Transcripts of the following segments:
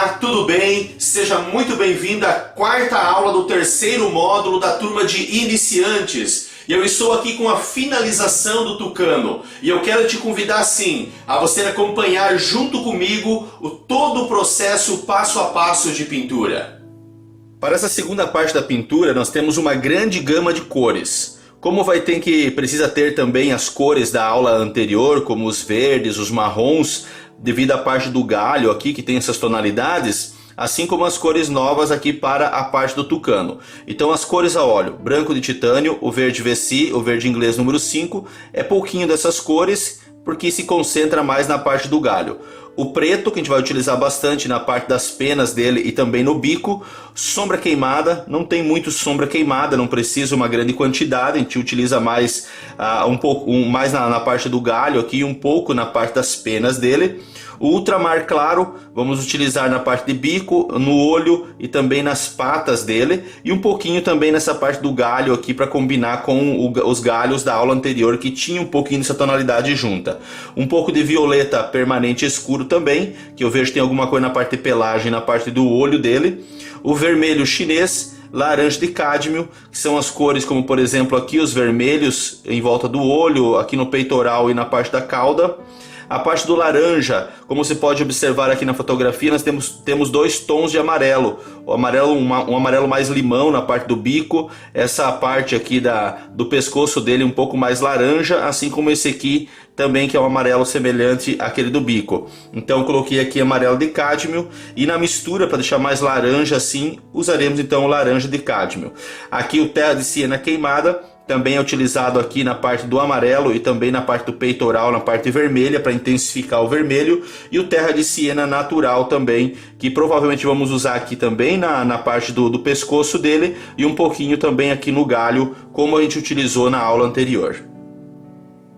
Olá, tudo bem? Seja muito bem-vindo à quarta aula do terceiro módulo da turma de iniciantes. E eu estou aqui com a finalização do tucano. E eu quero te convidar, sim, a você acompanhar junto comigo todo o processo passo a passo de pintura. Para essa segunda parte da pintura, nós temos uma grande gama de cores. Como precisa ter também as cores da aula anterior, como os verdes, os marrons, devido à parte do galho aqui que tem essas tonalidades, assim como as cores novas aqui para a parte do tucano. Então as cores a óleo, branco de titânio, o verde VC, o verde inglês número 5, é pouquinho dessas cores porque se concentra mais na parte do galho. O preto, que a gente vai utilizar bastante na parte das penas dele e também no bico. Sombra queimada, não tem muito sombra queimada, não precisa uma grande quantidade, a gente utiliza mais mais na parte do galho aqui, um pouco na parte das penas dele. O ultramar claro vamos utilizar na parte de bico, no olho e também nas patas dele. E um pouquinho também nessa parte do galho aqui para combinar com os galhos da aula anterior que tinha um pouquinho dessa tonalidade junta. Um pouco de violeta permanente escuro também, que eu vejo que tem alguma coisa na parte de pelagem, na parte do olho dele. O vermelho chinês, laranja de cádmio, que são as cores como por exemplo aqui os vermelhos em volta do olho, aqui no peitoral e na parte da cauda. A parte do laranja, como você pode observar aqui na fotografia, nós temos dois tons de amarelo. O amarelo, um amarelo mais limão na parte do bico, essa parte aqui do pescoço dele um pouco mais laranja, assim como esse aqui também que é um amarelo semelhante àquele do bico. Então eu coloquei aqui amarelo de cádmio e na mistura, para deixar mais laranja assim, usaremos então o laranja de cádmio. Aqui o terra de siena queimada, também é utilizado aqui na parte do amarelo e também na parte do peitoral, na parte vermelha, para intensificar o vermelho. E o terra de siena natural também, que provavelmente vamos usar aqui também na parte do pescoço dele e um pouquinho também aqui no galho, como a gente utilizou na aula anterior.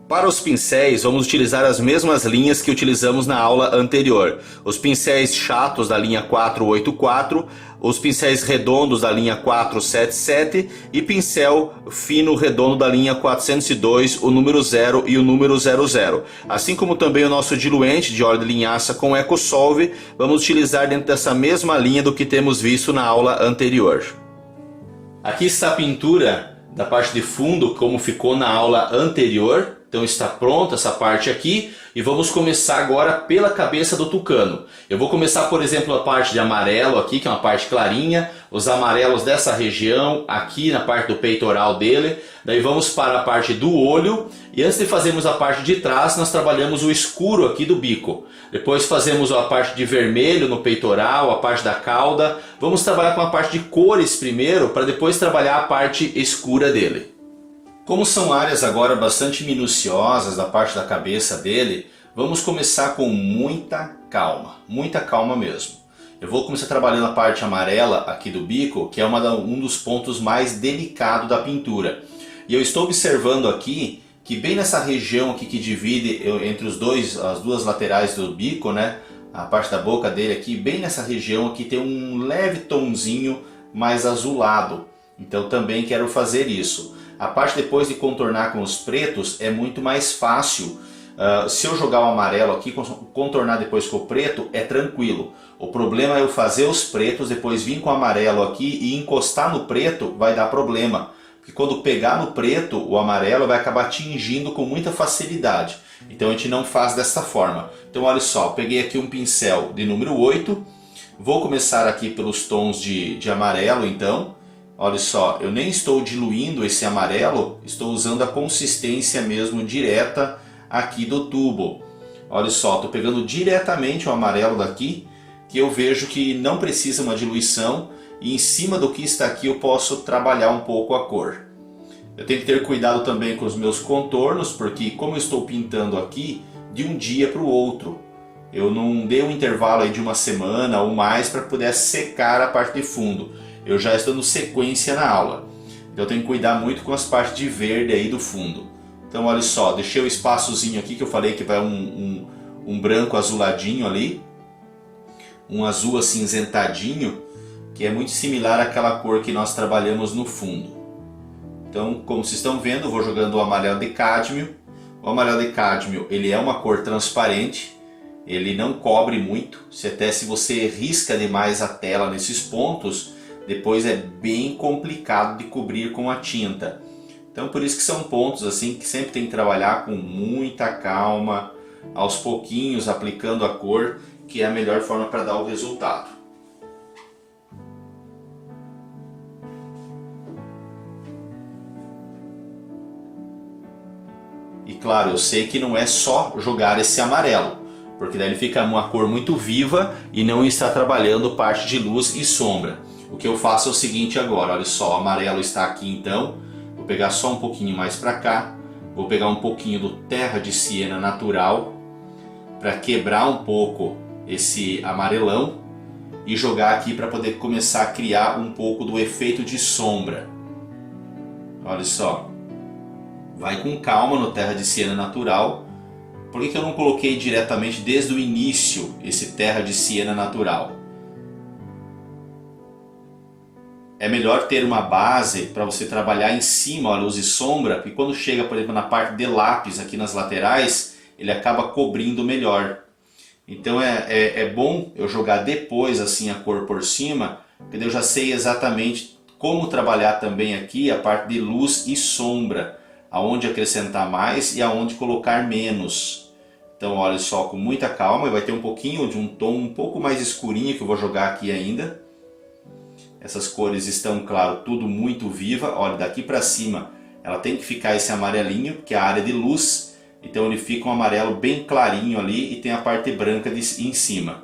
Para os pincéis, vamos utilizar as mesmas linhas que utilizamos na aula anterior. Os pincéis chatos da linha 484, os pincéis redondos da linha 477 e pincel fino redondo da linha 402, o número 0 e o número 00. Assim como também o nosso diluente de óleo de linhaça com EcoSolve, vamos utilizar dentro dessa mesma linha do que temos visto na aula anterior. Aqui está a pintura da parte de fundo, como ficou na aula anterior. Então está pronta essa parte aqui e vamos começar agora pela cabeça do tucano. Eu vou começar, por exemplo, a parte de amarelo aqui, que é uma parte clarinha, os amarelos dessa região, aqui na parte do peitoral dele. Daí vamos para a parte do olho e antes de fazermos a parte de trás, nós trabalhamos o escuro aqui do bico. Depois fazemos a parte de vermelho no peitoral, a parte da cauda. Vamos trabalhar com a parte de cores primeiro, para depois trabalhar a parte escura dele. Como são áreas agora bastante minuciosas da parte da cabeça dele, vamos começar com muita calma mesmo. Eu vou começar trabalhando a parte amarela aqui do bico, que é um dos pontos mais delicados da pintura. E eu estou observando aqui que bem nessa região aqui que divide entre as duas laterais do bico, né, a parte da boca dele aqui, bem nessa região aqui tem um leve tonzinho mais azulado. Então também quero fazer isso. A parte depois de contornar com os pretos é muito mais fácil. Se eu jogar o amarelo aqui, contornar depois com o preto é tranquilo. O problema é eu fazer os pretos, depois vir com o amarelo aqui e encostar no preto vai dar problema. Porque quando pegar no preto, o amarelo vai acabar tingindo com muita facilidade. Então a gente não faz dessa forma. Então olha só, eu peguei aqui um pincel de número 8. Vou começar aqui pelos tons de amarelo então. Olha só, eu nem estou diluindo esse amarelo, estou usando a consistência mesmo direta aqui do tubo. Olha só, estou pegando diretamente o amarelo daqui, que eu vejo que não precisa uma diluição, e em cima do que está aqui eu posso trabalhar um pouco a cor. Eu tenho que ter cuidado também com os meus contornos, porque como eu estou pintando aqui de um dia para o outro, eu não dei um intervalo aí de uma semana ou mais para poder secar a parte de fundo. Eu já estou dando sequência na aula. Então eu tenho que cuidar muito com as partes de verde aí do fundo. Então olha só, deixei o espaçozinho aqui que eu falei que vai um branco azuladinho ali. Um azul acinzentadinho, que é muito similar àquela cor que nós trabalhamos no fundo. Então, como vocês estão vendo, eu vou jogando o amarelo de cádmio. O amarelo de cádmio ele é uma cor transparente. ele não cobre muito. Se você risca demais a tela nesses pontos, depois é bem complicado de cobrir com a tinta. Então por isso que são pontos assim que sempre tem que trabalhar com muita calma, aos pouquinhos, aplicando a cor, que é a melhor forma para dar o resultado. E claro, eu sei que não é só jogar esse amarelo, porque daí ele fica uma cor muito viva e não está trabalhando parte de luz e sombra. O que eu faço é o seguinte agora, olha só, o amarelo está aqui então, vou pegar só um pouquinho mais para cá, vou pegar um pouquinho do terra de siena natural, para quebrar um pouco esse amarelão e jogar aqui para poder começar a criar um pouco do efeito de sombra. Olha só, vai com calma no terra de siena natural. Por que eu não coloquei diretamente desde o início esse terra de siena natural? É melhor ter uma base para você trabalhar em cima a luz e sombra, porque quando chega, por exemplo, na parte de lápis aqui nas laterais, ele acaba cobrindo melhor. Então é bom eu jogar depois assim a cor por cima, porque eu já sei exatamente como trabalhar também aqui a parte de luz e sombra, aonde acrescentar mais e aonde colocar menos. Então olha só, com muita calma, vai ter um pouquinho de um tom um pouco mais escurinho que eu vou jogar aqui ainda. Essas cores estão, claro, tudo muito viva. Olha, daqui para cima ela tem que ficar esse amarelinho, que é a área de luz. Então ele fica um amarelo bem clarinho ali e tem a parte branca em cima.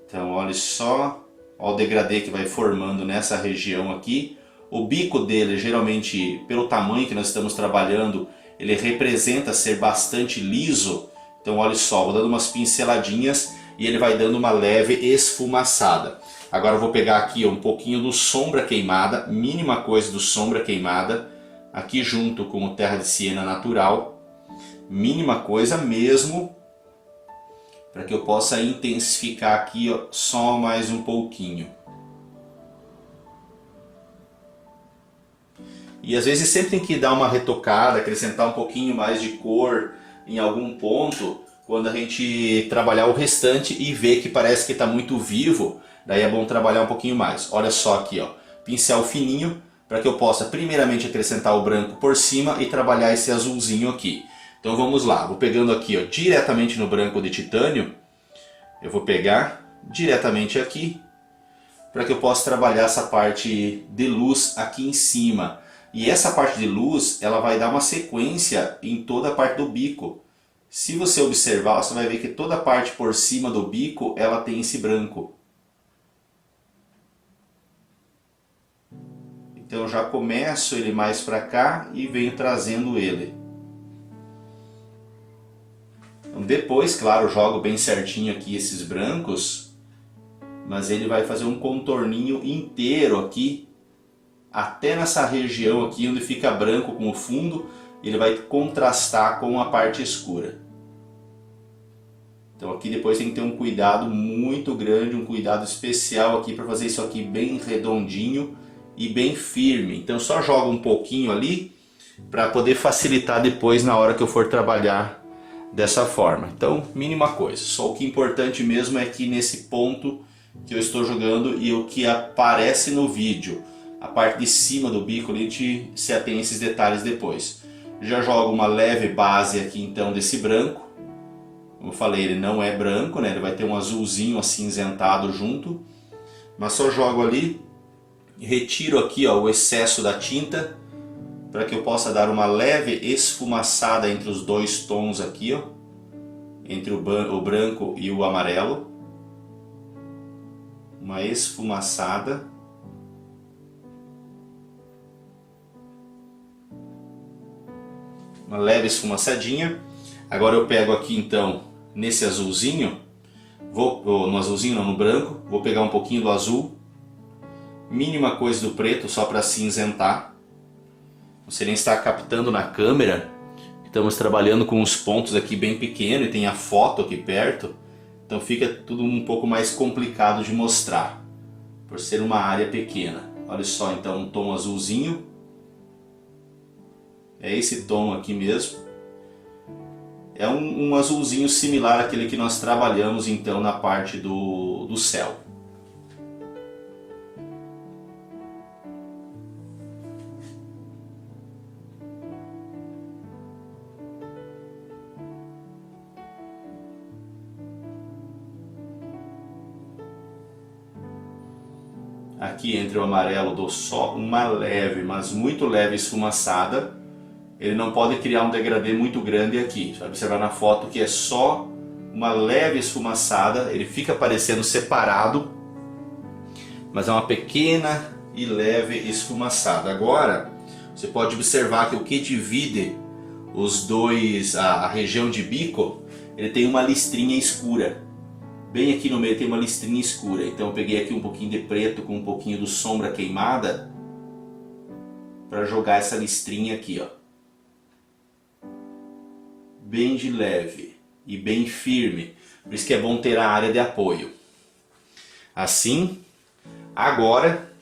Então olha só, olha o degradê que vai formando nessa região aqui. O bico dele, geralmente, pelo tamanho que nós estamos trabalhando, ele representa ser bastante liso. Então olha só, vou dando umas pinceladinhas e ele vai dando uma leve esfumaçada. Agora eu vou pegar aqui um pouquinho do sombra queimada, mínima coisa do sombra queimada, aqui junto com o terra de siena natural, mínima coisa mesmo, para que eu possa intensificar aqui ó, só mais um pouquinho. E às vezes sempre tem que dar uma retocada, acrescentar um pouquinho mais de cor em algum ponto, quando a gente trabalhar o restante e ver que parece que está muito vivo. Daí é bom trabalhar um pouquinho mais. Olha só aqui, ó, pincel fininho, para que eu possa primeiramente acrescentar o branco por cima e trabalhar esse azulzinho aqui. Então vamos lá, vou pegando aqui ó, diretamente no branco de titânio, eu vou pegar diretamente aqui, para que eu possa trabalhar essa parte de luz aqui em cima. E essa parte de luz, ela vai dar uma sequência em toda a parte do bico. Se você observar, você vai ver que toda a parte por cima do bico, ela tem esse branco. Então eu já começo ele mais para cá e venho trazendo ele. Então, depois, claro, jogo bem certinho aqui esses brancos, mas ele vai fazer um contorninho inteiro aqui, até nessa região aqui onde fica branco com o fundo, ele vai contrastar com a parte escura. Então aqui depois tem que ter um cuidado muito grande, um cuidado especial aqui para fazer isso aqui bem redondinho e bem firme. Então só joga um pouquinho ali para poder facilitar depois na hora que eu for trabalhar dessa forma. Então mínima coisa, só o que é importante mesmo é que nesse ponto que eu estou jogando e o que aparece no vídeo, a parte de cima do bico, a gente se atém a esses detalhes depois. Já jogo uma leve base aqui então desse branco. Como eu falei, ele não é branco, né? Ele vai ter um azulzinho acinzentado junto. Mas só jogo ali, retiro aqui ó, o excesso da tinta, para que eu possa dar uma leve esfumaçada entre os dois tons aqui, ó, entre o branco e o amarelo. Uma esfumaçada. Uma leve esfumaçadinha. Agora eu pego aqui então nesse azulzinho, no azulzinho não, no branco, vou pegar um pouquinho do azul, mínima coisa do preto só para cinzentar. Você nem está captando na câmera, estamos trabalhando com os pontos aqui bem pequenos e tem a foto aqui perto, então fica tudo um pouco mais complicado de mostrar, por ser uma área pequena. Olha só então um tom azulzinho, é esse tom aqui mesmo. É um azulzinho similar àquele que nós trabalhamos então na parte do céu. Aqui entre o amarelo dou só uma leve, mas muito leve esfumaçada. Ele não pode criar um degradê muito grande aqui. Você vai observar na foto que é só uma leve esfumaçada. Ele fica parecendo separado, mas é uma pequena e leve esfumaçada. Agora, você pode observar que o que divide os dois, a região de bico, ele tem uma listrinha escura. Bem aqui no meio tem uma listrinha escura, então eu peguei aqui um pouquinho de preto com um pouquinho de sombra queimada para jogar essa listrinha aqui, ó. Bem de leve e bem firme, por isso que é bom ter a área de apoio. Assim, agora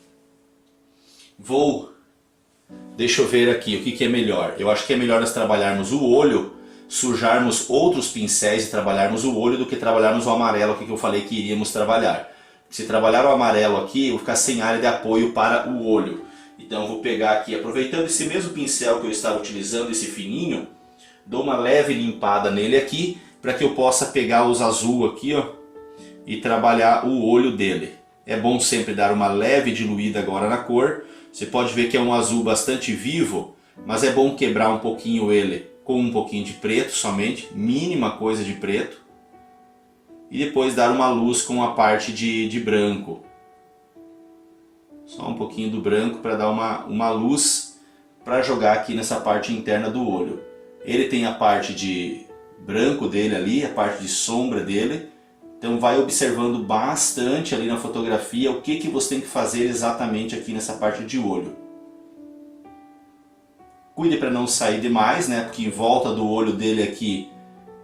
deixa eu ver aqui o que é melhor. Eu acho que é melhor nós trabalharmos o olho, sujarmos outros pincéis e trabalharmos o olho do que trabalharmos o amarelo que eu falei que iríamos trabalhar. Se trabalhar o amarelo aqui, eu vou ficar sem área de apoio para o olho. Então eu vou pegar aqui, aproveitando esse mesmo pincel que eu estava utilizando, esse fininho, dou uma leve limpada nele aqui, para que eu possa pegar os azul aqui, ó, e trabalhar o olho dele. É bom sempre dar uma leve diluída agora na cor. Você pode ver que é um azul bastante vivo, mas é bom quebrar um pouquinho ele com um pouquinho de preto somente, mínima coisa de preto, e depois dar uma luz com a parte de branco. Só um pouquinho do branco para dar uma luz para jogar aqui nessa parte interna do olho. Ele tem a parte de branco dele ali, a parte de sombra dele, então vai observando bastante ali na fotografia o que você tem que fazer exatamente aqui nessa parte de olho. Cuide para não sair demais, né? Porque em volta do olho dele aqui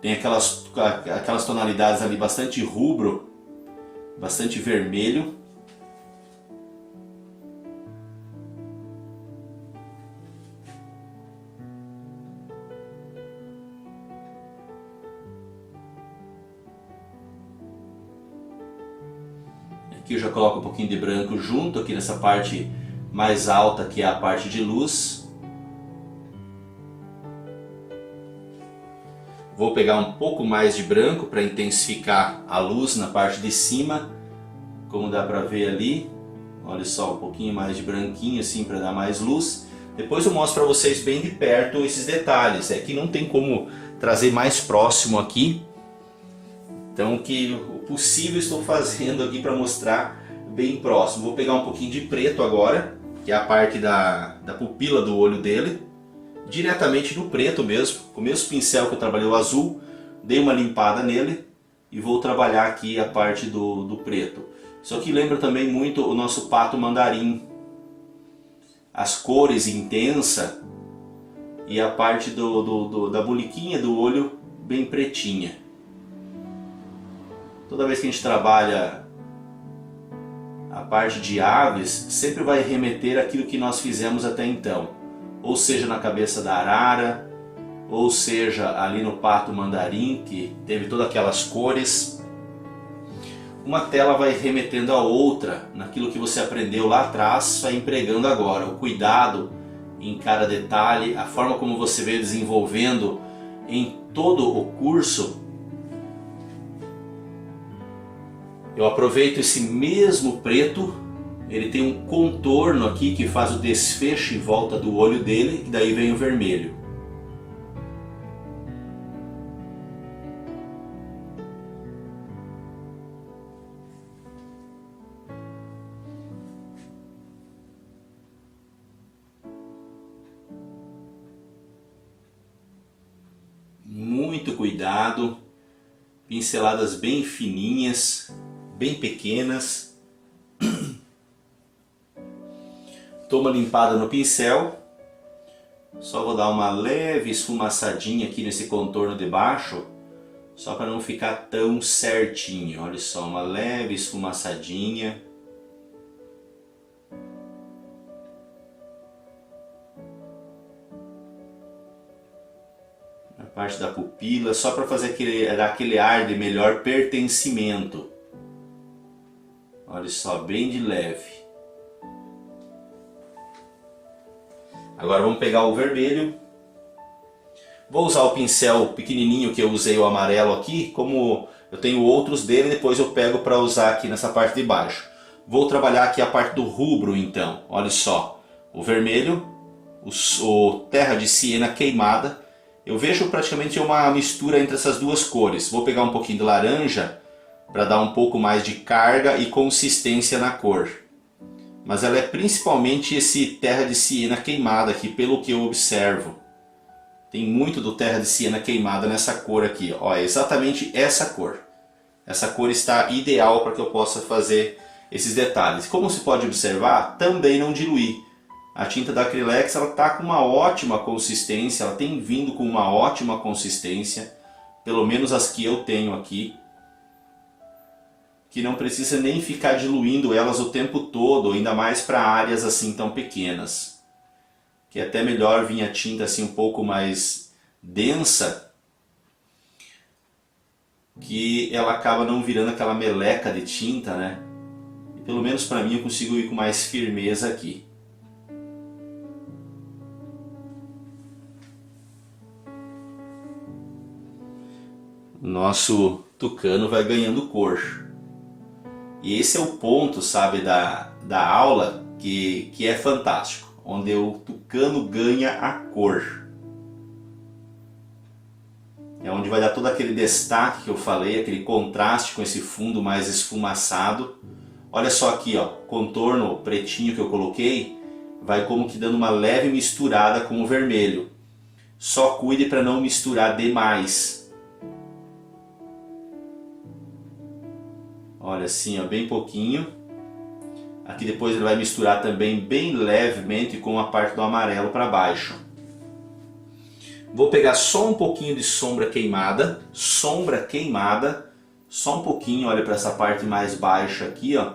tem aquelas tonalidades ali bastante rubro, bastante vermelho. Aqui eu já coloco um pouquinho de branco junto aqui nessa parte mais alta, que é a parte de luz. Vou pegar um pouco mais de branco para intensificar a luz na parte de cima, como dá para ver ali. Olha só, um pouquinho mais de branquinho assim para dar mais luz. Depois eu mostro para vocês bem de perto esses detalhes. É que não tem como trazer mais próximo aqui. Então o possível estou fazendo aqui para mostrar bem próximo. Vou pegar um pouquinho de preto agora, que é a parte da pupila do olho dele. Diretamente no preto mesmo, com o mesmo pincel que eu trabalhei o azul, dei uma limpada nele e vou trabalhar aqui a parte do preto. Isso aqui lembra também muito o nosso pato mandarim. As cores intensa e a parte da buliquinha do olho bem pretinha. Toda vez que a gente trabalha a parte de aves, sempre vai remeter àquilo que nós fizemos até então. Ou seja na cabeça da arara, ou seja ali no pato mandarim, que teve todas aquelas cores. Uma tela vai remetendo a outra, naquilo que você aprendeu lá atrás, vai empregando agora. O cuidado em cada detalhe, a forma como você veio desenvolvendo em todo o curso. Eu aproveito esse mesmo preto. Ele tem um contorno aqui que faz o desfecho em volta do olho dele, e daí vem o vermelho. Muito cuidado, pinceladas bem fininhas, bem pequenas. Dou uma limpada no pincel, só vou dar uma leve esfumaçadinha aqui nesse contorno de baixo, só para não ficar tão certinho. Olha só, uma leve esfumaçadinha. parte da pupila, só para fazer aquele ar de melhor pertencimento. Olha só, bem de leve. Agora vamos pegar o vermelho. Vou usar o pincel pequenininho que eu usei, o amarelo aqui, como eu tenho outros dele, depois eu pego para usar aqui nessa parte de baixo. Vou trabalhar aqui a parte do rubro então, olha só. O vermelho, o terra de siena queimada. Eu vejo praticamente uma mistura entre essas duas cores. Vou pegar um pouquinho de laranja para dar um pouco mais de carga e consistência na cor. Mas ela é principalmente esse terra de siena queimada aqui, pelo que eu observo. Tem muito do terra de siena queimada nessa cor aqui. Ó, é exatamente essa cor. Essa cor está ideal para que eu possa fazer esses detalhes. Como se pode observar, também não diluí. A tinta da Acrylex está com uma ótima consistência, ela tem vindo com uma ótima consistência, pelo menos as que eu tenho aqui, que não precisa nem ficar diluindo elas o tempo todo, ainda mais para áreas assim tão pequenas. Que é até melhor vir a tinta assim um pouco mais densa, que ela acaba não virando aquela meleca de tinta, né? E pelo menos para mim eu consigo ir com mais firmeza aqui. Nosso tucano vai ganhando cor. E esse é o ponto, sabe, da aula que é fantástico, onde o tucano ganha a cor. É onde vai dar todo aquele destaque que eu falei, aquele contraste com esse fundo mais esfumaçado. Olha só aqui, ó, contorno pretinho que eu coloquei, vai como que dando uma leve misturada com o vermelho. Só cuide para não misturar demais. Olha assim, ó, bem pouquinho. Aqui depois ele vai misturar também bem levemente com a parte do amarelo para baixo. Vou pegar só um pouquinho de sombra queimada, só um pouquinho, olha para essa parte mais baixa aqui, ó.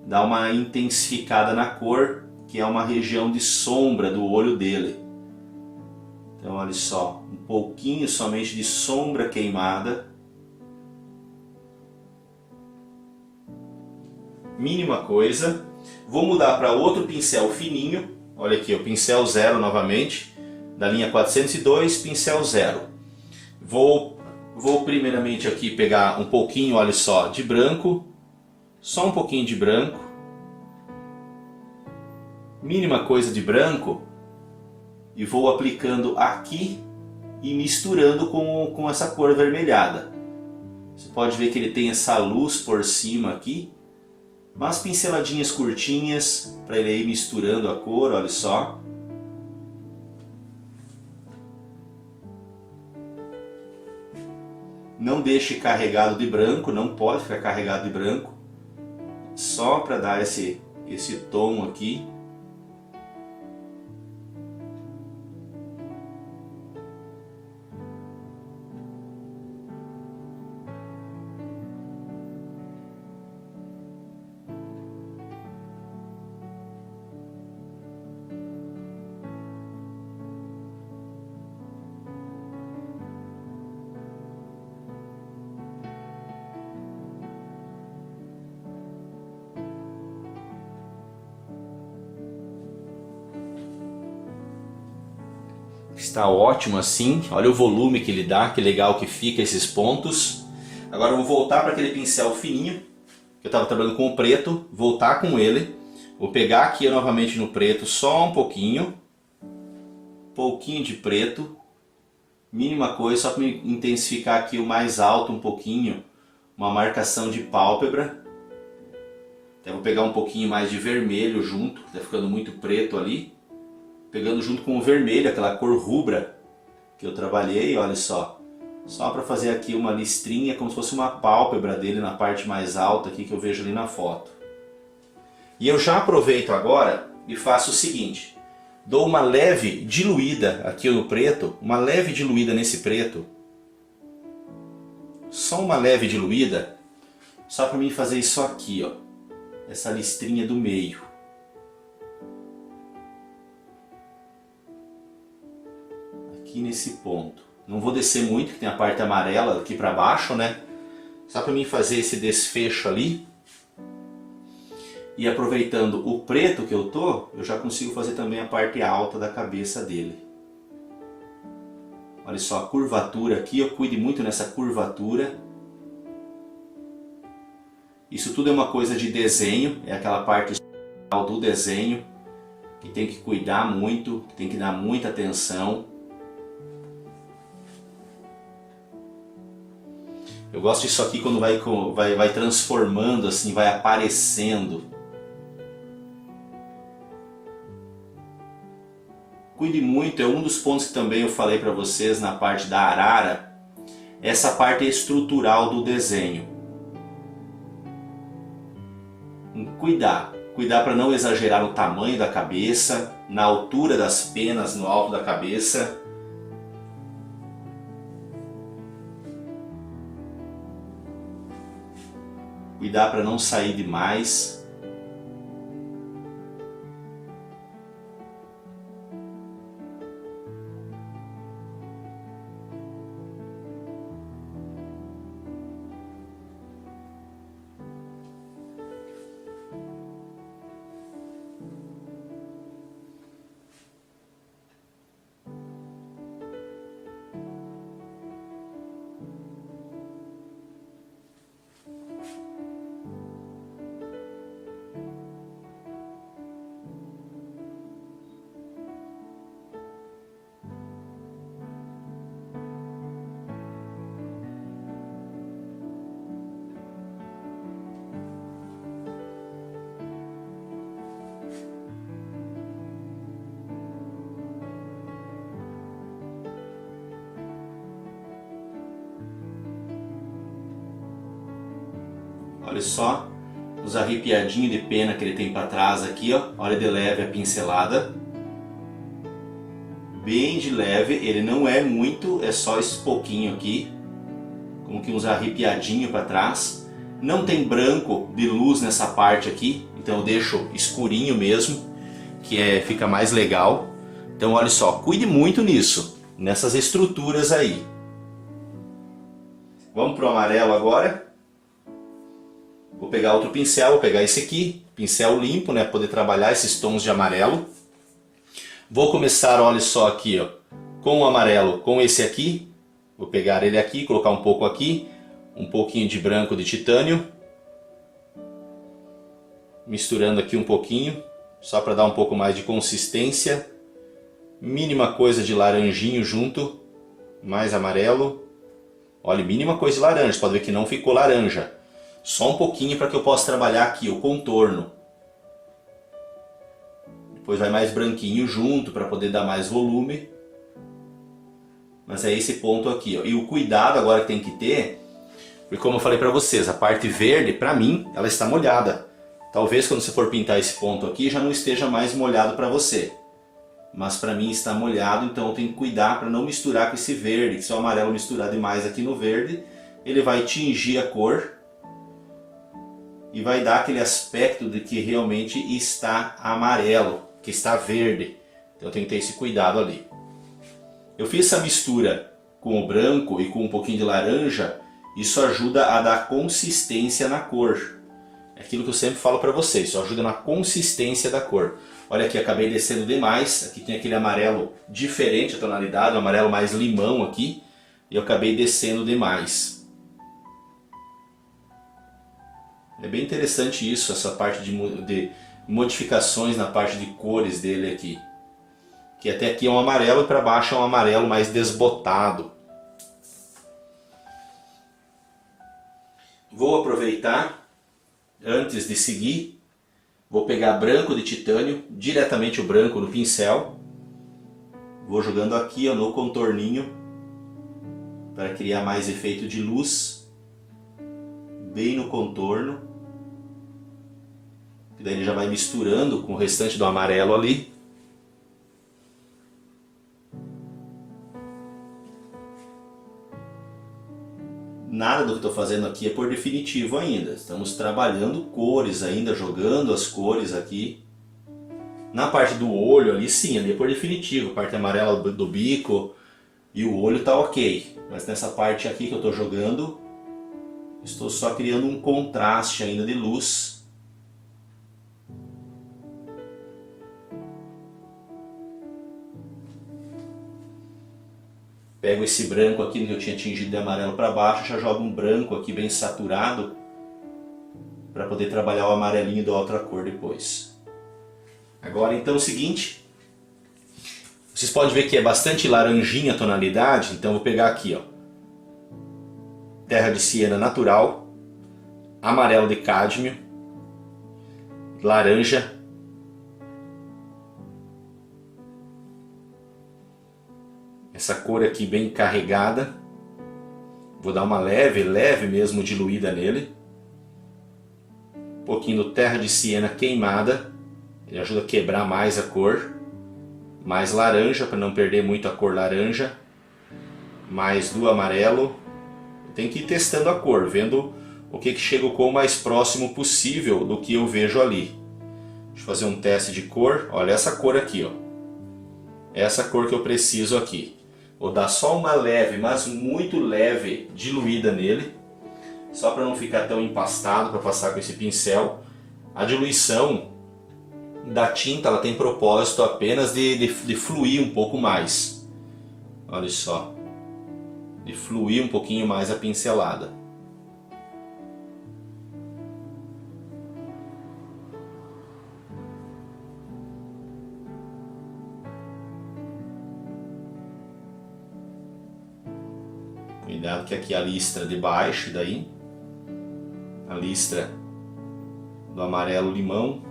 Dá uma intensificada na cor, que é uma região de sombra do olho dele. Então olha só, um pouquinho somente de sombra queimada. Mínima coisa. Vou mudar para outro pincel fininho. Olha aqui, o pincel 0 novamente, da linha 402, pincel 0. Vou primeiramente aqui pegar um pouquinho, olha só, de branco. Só um pouquinho de branco. Mínima coisa de branco. E vou aplicando aqui e misturando com essa cor avermelhada. Você pode ver que ele tem essa luz por cima aqui. Umas pinceladinhas curtinhas para ele ir misturando a cor, olha só. Não deixe carregado de branco, não pode ficar carregado de branco. Só para dar esse tom aqui. Está ótimo assim, olha o volume que ele dá, que legal que fica esses pontos. Agora eu vou voltar para aquele pincel fininho, que eu estava trabalhando com o preto, voltar com ele. Vou pegar aqui novamente no preto só um pouquinho de preto, mínima coisa, só para me intensificar aqui o mais alto um pouquinho, uma marcação de pálpebra. Até vou pegar um pouquinho mais de vermelho junto, está ficando muito preto ali. Pegando junto com o vermelho, aquela cor rubra que eu trabalhei, olha só. Só para fazer aqui uma listrinha, como se fosse uma pálpebra dele na parte mais alta aqui que eu vejo ali na foto. E eu já aproveito agora e faço o seguinte. Dou uma leve diluída aqui no preto, uma leve diluída nesse preto. Só uma leve diluída, só para mim fazer isso aqui, ó. Essa listrinha do meio. Aqui nesse ponto. Não vou descer muito, que tem a parte amarela aqui para baixo, né? Só para mim fazer esse desfecho ali. E aproveitando o preto que eu tô, eu já consigo fazer também a parte alta da cabeça dele. Olha só a curvatura aqui, eu cuide muito nessa curvatura. Isso tudo é uma coisa de desenho, é aquela parte do desenho que tem que cuidar muito, que tem que dar muita atenção. Eu gosto disso aqui quando vai transformando assim, vai aparecendo. Cuide muito, é um dos pontos que também eu falei para vocês na parte da arara, essa parte estrutural do desenho. Cuidar para não exagerar no tamanho da cabeça, na altura das penas, no alto da cabeça. Cuidar para não sair demais. Olha só os arrepiadinhos de pena que ele tem para trás aqui, ó. Olha de leve a pincelada. Bem de leve, ele não é muito, é só esse pouquinho aqui. Como que uns arrepiadinhos para trás. Não tem branco de luz nessa parte aqui, então eu deixo escurinho mesmo, que fica mais legal. Então olha só, cuide muito nisso, nessas estruturas aí. Vamos pro amarelo agora. Vou pegar outro pincel, vou pegar esse aqui, pincel limpo, né, poder trabalhar esses tons de amarelo. Vou começar, olha só aqui, ó, com o amarelo, com esse aqui. Vou pegar ele aqui, colocar um pouco aqui, um pouquinho de branco de titânio. Misturando aqui um pouquinho, só para dar um pouco mais de consistência. Mínima coisa de laranjinho junto, mais amarelo. Olha, mínima coisa de laranja, você pode ver que não ficou laranja. Só um pouquinho para que eu possa trabalhar aqui o contorno. Depois vai mais branquinho junto para poder dar mais volume. Mas é esse ponto aqui, ó. E o cuidado agora que tem que ter, porque como eu falei para vocês, a parte verde, para mim, ela está molhada. Talvez quando você for pintar esse ponto aqui já não esteja mais molhado para você. Mas para mim está molhado, então eu tenho que cuidar para não misturar com esse verde. Que se o amarelo misturar demais aqui no verde, ele vai tingir a cor. E vai dar aquele aspecto de que realmente está amarelo, que está verde. Então eu tenho que ter esse cuidado ali. Eu fiz essa mistura com o branco e com um pouquinho de laranja. Isso ajuda a dar consistência na cor. É aquilo que eu sempre falo para vocês, isso ajuda na consistência da cor. Olha aqui, acabei descendo demais. Aqui tem aquele amarelo diferente a tonalidade, um amarelo mais limão aqui. E eu acabei descendo demais. É bem interessante isso, essa parte de modificações na parte de cores dele aqui. Que até aqui é um amarelo e para baixo é um amarelo mais desbotado. Vou aproveitar, antes de seguir, vou pegar branco de titânio, diretamente o branco no pincel. Vou jogando aqui, ó, no contorninho, para criar mais efeito de luz. Bem no contorno, que daí ele já vai misturando com o restante do amarelo ali. Nada do que estou fazendo aqui é por definitivo ainda, estamos trabalhando cores ainda, jogando as cores aqui. Na parte do olho ali sim, ali é por definitivo, a parte amarela do bico E o olho tá ok, mas nessa parte aqui que eu estou jogando, estou só criando um contraste ainda de luz. Pego esse branco aqui que eu tinha tingido de amarelo para baixo, já jogo um branco aqui bem saturado para poder trabalhar o amarelinho da outra cor depois. Agora então é o seguinte, vocês podem ver que é bastante laranjinha a tonalidade, então eu vou pegar aqui, ó, terra de siena natural, amarelo de cádmio, laranja, essa cor aqui bem carregada, vou dar uma leve mesmo diluída nele, um pouquinho do terra de siena queimada, ele ajuda a quebrar mais a cor, mais laranja para não perder muito a cor laranja, mais do amarelo, tem que ir testando a cor, vendo o que chega o quão mais próximo possível do que eu vejo ali. Deixa eu fazer um teste de cor, olha essa cor aqui, ó, essa cor que eu preciso aqui. Vou dar só uma leve, mas muito leve diluída nele, só para não ficar tão empastado para passar com esse pincel. A diluição da tinta ela tem propósito apenas de fluir um pouco mais. Olha só, de fluir um pouquinho mais a pincelada. Cuidado que aqui a listra de baixo, daí a listra do amarelo limão.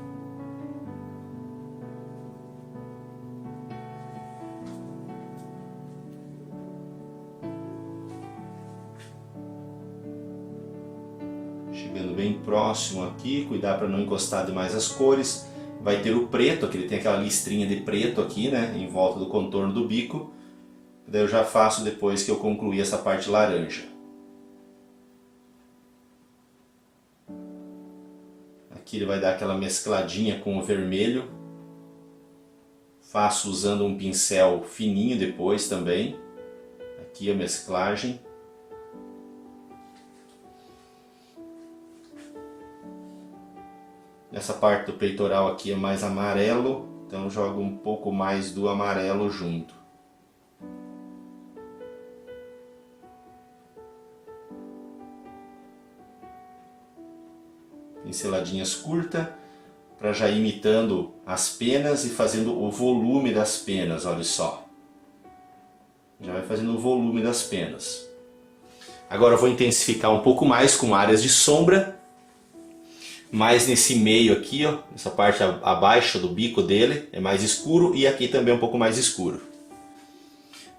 Chegando bem próximo aqui, cuidar para não encostar demais as cores. Vai ter o preto, que ele tem aquela listrinha de preto aqui, né, em volta do contorno do bico. Daí eu já faço depois que eu concluir essa parte laranja. Aqui ele vai dar aquela mescladinha com o vermelho. Faço usando um pincel fininho depois também. Aqui a mesclagem. Essa parte do peitoral aqui é mais amarelo, então jogo um pouco mais do amarelo junto. Pinceladinhas curtas, para já ir imitando as penas e fazendo o volume das penas, olha só. Já vai fazendo o volume das penas. Agora eu vou intensificar um pouco mais com áreas de sombra, mais nesse meio aqui, ó, essa parte abaixo do bico dele é mais escuro e aqui também é um pouco mais escuro.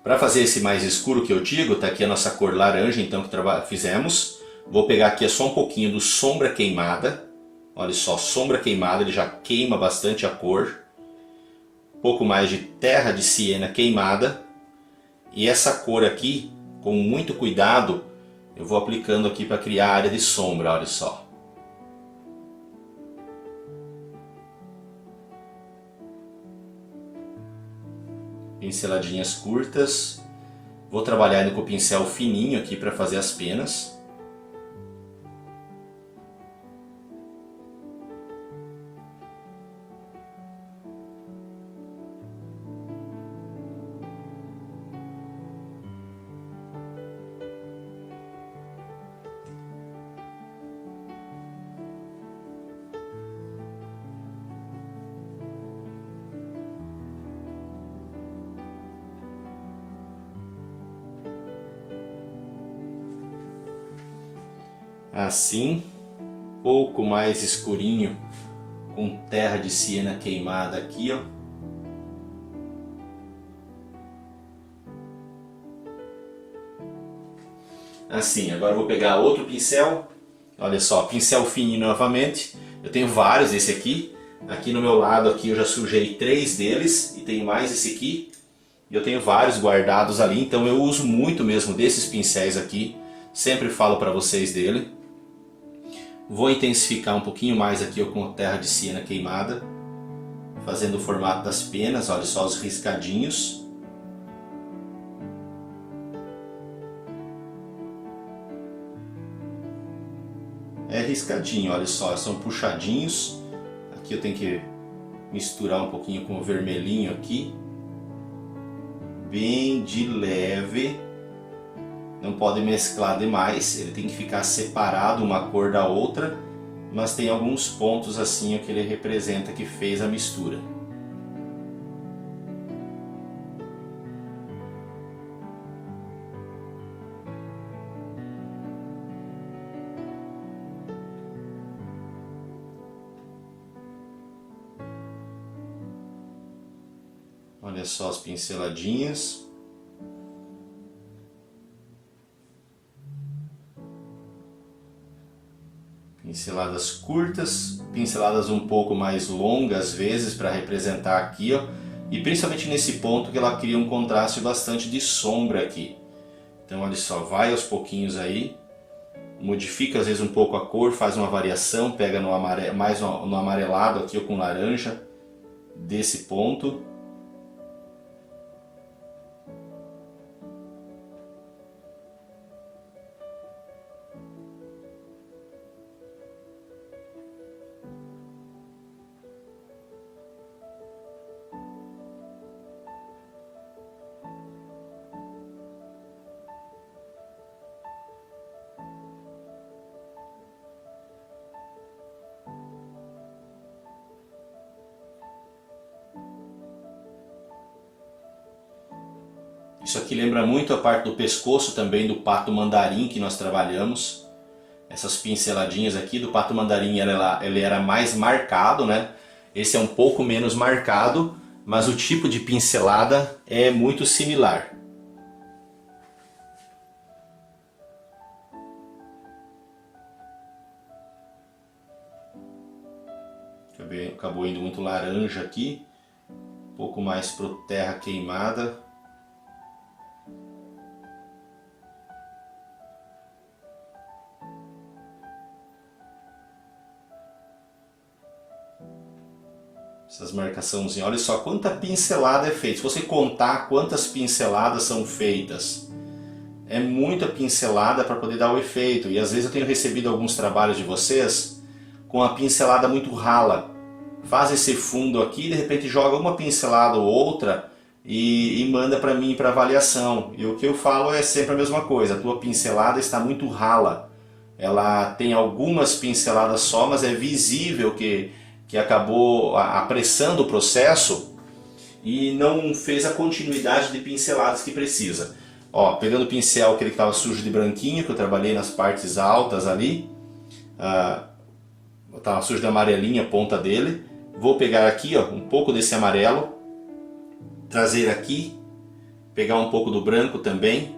Para fazer esse mais escuro que eu digo, tá aqui a nossa cor laranja, então que fizemos. Vou pegar aqui só um pouquinho do sombra queimada. Olha só, sombra queimada, ele já queima bastante a cor. Um pouco mais de terra de siena queimada. E essa cor aqui, com muito cuidado, eu vou aplicando aqui para criar a área de sombra, olha só. Pinceladinhas curtas. Vou trabalhar com o pincel fininho aqui para fazer as penas. Assim, pouco mais escurinho, com terra de siena queimada aqui, ó. Assim, agora eu vou pegar outro pincel, olha só, pincel fininho novamente. Eu tenho vários desse aqui. Aqui no meu lado aqui eu já sujei 3 deles e tem mais esse aqui. E eu tenho vários guardados ali, então eu uso muito mesmo desses pincéis aqui. Sempre falo para vocês dele. Vou intensificar um pouquinho mais aqui com a terra de siena queimada, fazendo o formato das penas, olha só os riscadinhos. é riscadinho, olha só, são puxadinhos. Aqui eu tenho que misturar um pouquinho com o vermelhinho aqui, bem de leve, não pode mesclar demais, ele tem que ficar separado uma cor da outra, mas tem alguns pontos assim que ele representa que fez a mistura. Olha só as pinceladinhas. Pinceladas curtas, pinceladas um pouco mais longas às vezes para representar aqui, ó. E principalmente nesse ponto que ela cria um contraste bastante de sombra aqui. Então olha só, vai aos pouquinhos aí. Modifica às vezes um pouco a cor, faz uma variação, pega no mais no amarelado aqui ou com laranja desse ponto. Isso aqui lembra muito a parte do pescoço também do pato mandarim que nós trabalhamos. Essas pinceladinhas aqui do pato mandarim, ele era mais marcado, né? Esse é um pouco menos marcado, mas o tipo de pincelada é muito similar. Acabou indo muito laranja aqui, um pouco mais pro terra queimada. Essas marcaçãozinhas, olha só quanta pincelada é feita. Se você contar quantas pinceladas são feitas, é muita pincelada para poder dar o efeito. E às vezes eu tenho recebido alguns trabalhos de vocês com a pincelada muito rala. Faz esse fundo aqui, de repente joga uma pincelada ou outra e manda para mim para avaliação. E o que eu falo é sempre a mesma coisa, a tua pincelada está muito rala. Ela tem algumas pinceladas só, mas é visível que acabou apressando o processo e não fez a continuidade de pinceladas que precisa. Ó, pegando o pincel aquele que estava sujo de branquinho, que eu trabalhei nas partes altas ali, estava sujo de amarelinha a ponta dele. Vou pegar aqui, ó, um pouco desse amarelo, trazer aqui, pegar um pouco do branco também,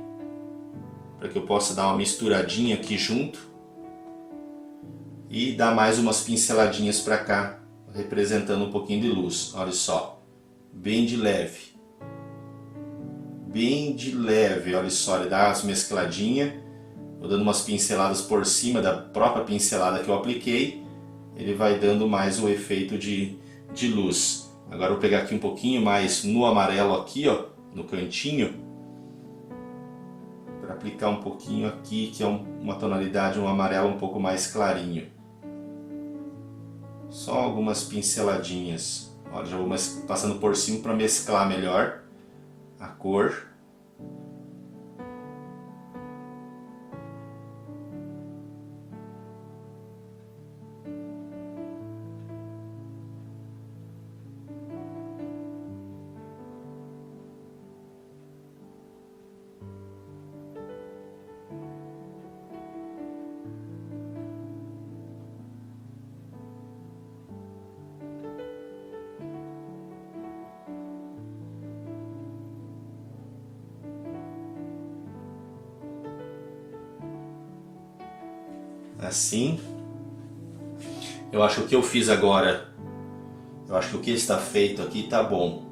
para que eu possa dar uma misturadinha aqui junto. E dar mais umas pinceladinhas para cá, representando um pouquinho de luz. Olha só, bem de leve. Bem de leve, olha só, ele dá as mescladinhas. Vou dando umas pinceladas por cima da própria pincelada que eu apliquei. Ele vai dando mais o efeito de luz. Agora eu vou pegar aqui um pouquinho mais no amarelo aqui, ó, no cantinho. Para aplicar um pouquinho aqui, que é uma tonalidade, um amarelo um pouco mais clarinho. Só algumas pinceladinhas. Olha, já vou passando por cima para mesclar melhor a cor. Assim. Eu acho que o que eu fiz agora, eu acho que o que está feito aqui está bom.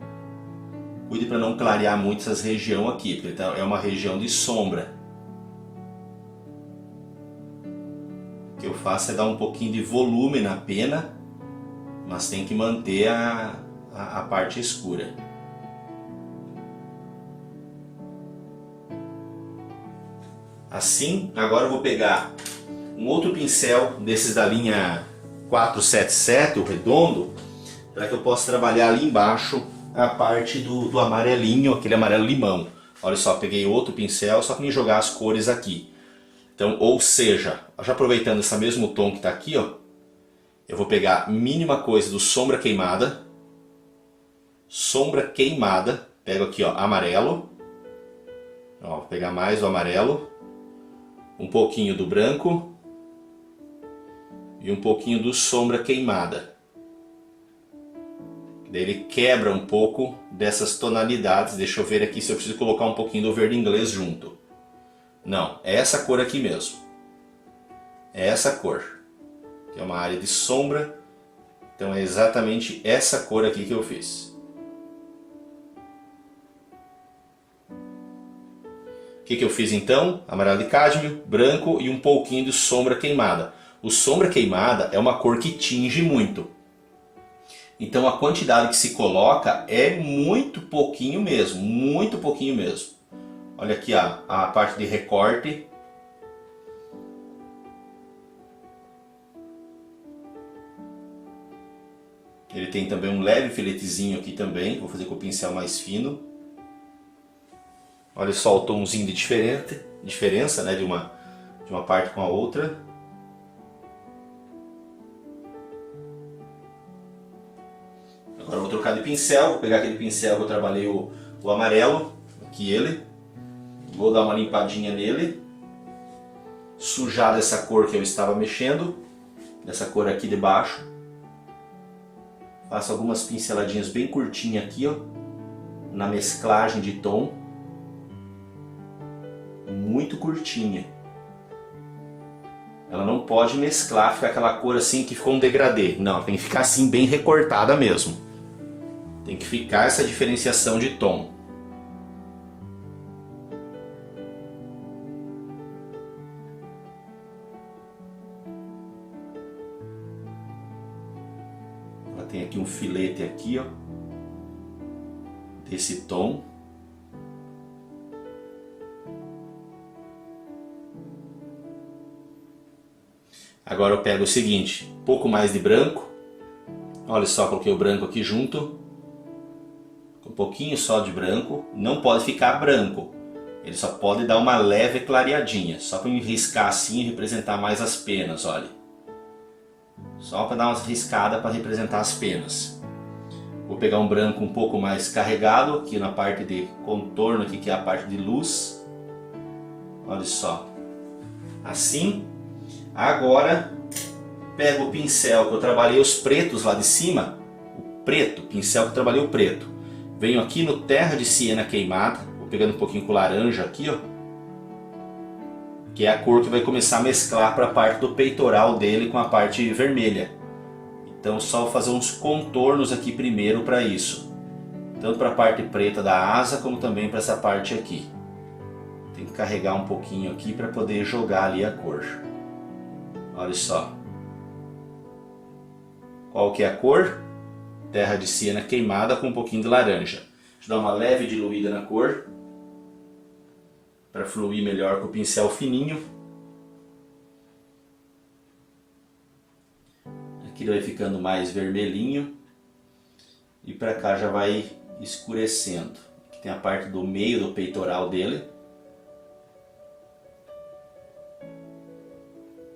Cuide para não clarear muito essas regiões aqui, porque é uma região de sombra. O que eu faço é dar um pouquinho de volume na pena, mas tem que manter a parte escura. Assim, agora eu vou pegar um outro pincel desses da linha 477, o redondo, para que eu possa trabalhar ali embaixo a parte do amarelinho, aquele amarelo limão. Olha só, peguei outro pincel só para me jogar as cores aqui. Então, ou seja, já aproveitando esse mesmo tom que está aqui, ó, eu vou pegar a mínima coisa do sombra queimada. Sombra queimada, pego aqui, ó, amarelo. Ó, vou pegar mais o amarelo. Um pouquinho do branco. E um pouquinho do sombra queimada. Daí ele quebra um pouco dessas tonalidades. Deixa eu ver aqui se eu preciso colocar um pouquinho do verde inglês junto. Não, é essa cor aqui mesmo. É essa cor. Que é uma área de sombra. Então é exatamente essa cor aqui que eu fiz. O que eu fiz então? Amarelo de cádmio, branco e um pouquinho de sombra queimada. O sombra queimada é uma cor que tinge muito. Então a quantidade que se coloca é muito pouquinho mesmo, muito pouquinho mesmo. Olha aqui a parte de recorte. Ele tem também um leve filetezinho aqui também, vou fazer com o pincel mais fino. Olha só o tomzinho de diferença, né, de uma parte com a outra. Agora eu vou trocar de pincel, vou pegar aquele pincel que eu trabalhei o amarelo, aqui ele. Vou dar uma limpadinha nele. Sujar dessa cor que eu estava mexendo, dessa cor aqui de baixo. Faço algumas pinceladinhas bem curtinhas aqui, ó, na mesclagem de tom. Muito curtinha. Ela não pode mesclar, ficar aquela cor assim que ficou um degradê. Não, tem que ficar assim bem recortada mesmo. Tem que ficar essa diferenciação de tom. Ela tem aqui um filete aqui, ó, desse tom. Agora eu pego o seguinte, um pouco mais de branco. Olha só, coloquei o branco aqui junto. Um pouquinho só de branco. Não pode ficar branco. Ele só pode dar uma leve clareadinha. Só para me riscar assim e representar mais as penas, olha. Só para dar umas riscadas para representar as penas. Vou pegar um branco um pouco mais carregado aqui na parte de contorno, aqui que é a parte de luz. Olha só. Assim. Agora, pego o pincel que eu trabalhei os pretos lá de cima, o preto, pincel que eu trabalhei o preto. Venho aqui no terra de siena queimada, vou pegando um pouquinho com laranja aqui, ó. Que é a cor que vai começar a mesclar para a parte do peitoral dele com a parte vermelha. Então só vou fazer uns contornos aqui primeiro para isso. Tanto para a parte preta da asa, como também para essa parte aqui. Tem que carregar um pouquinho aqui para poder jogar ali a cor. Olha só. Qual que é a cor? Terra de siena queimada com um pouquinho de laranja. Deixa eu dar uma leve diluída na cor. Para fluir melhor com o pincel fininho. Aqui ele vai ficando mais vermelhinho. E para cá já vai escurecendo. Aqui tem a parte do meio do peitoral dele.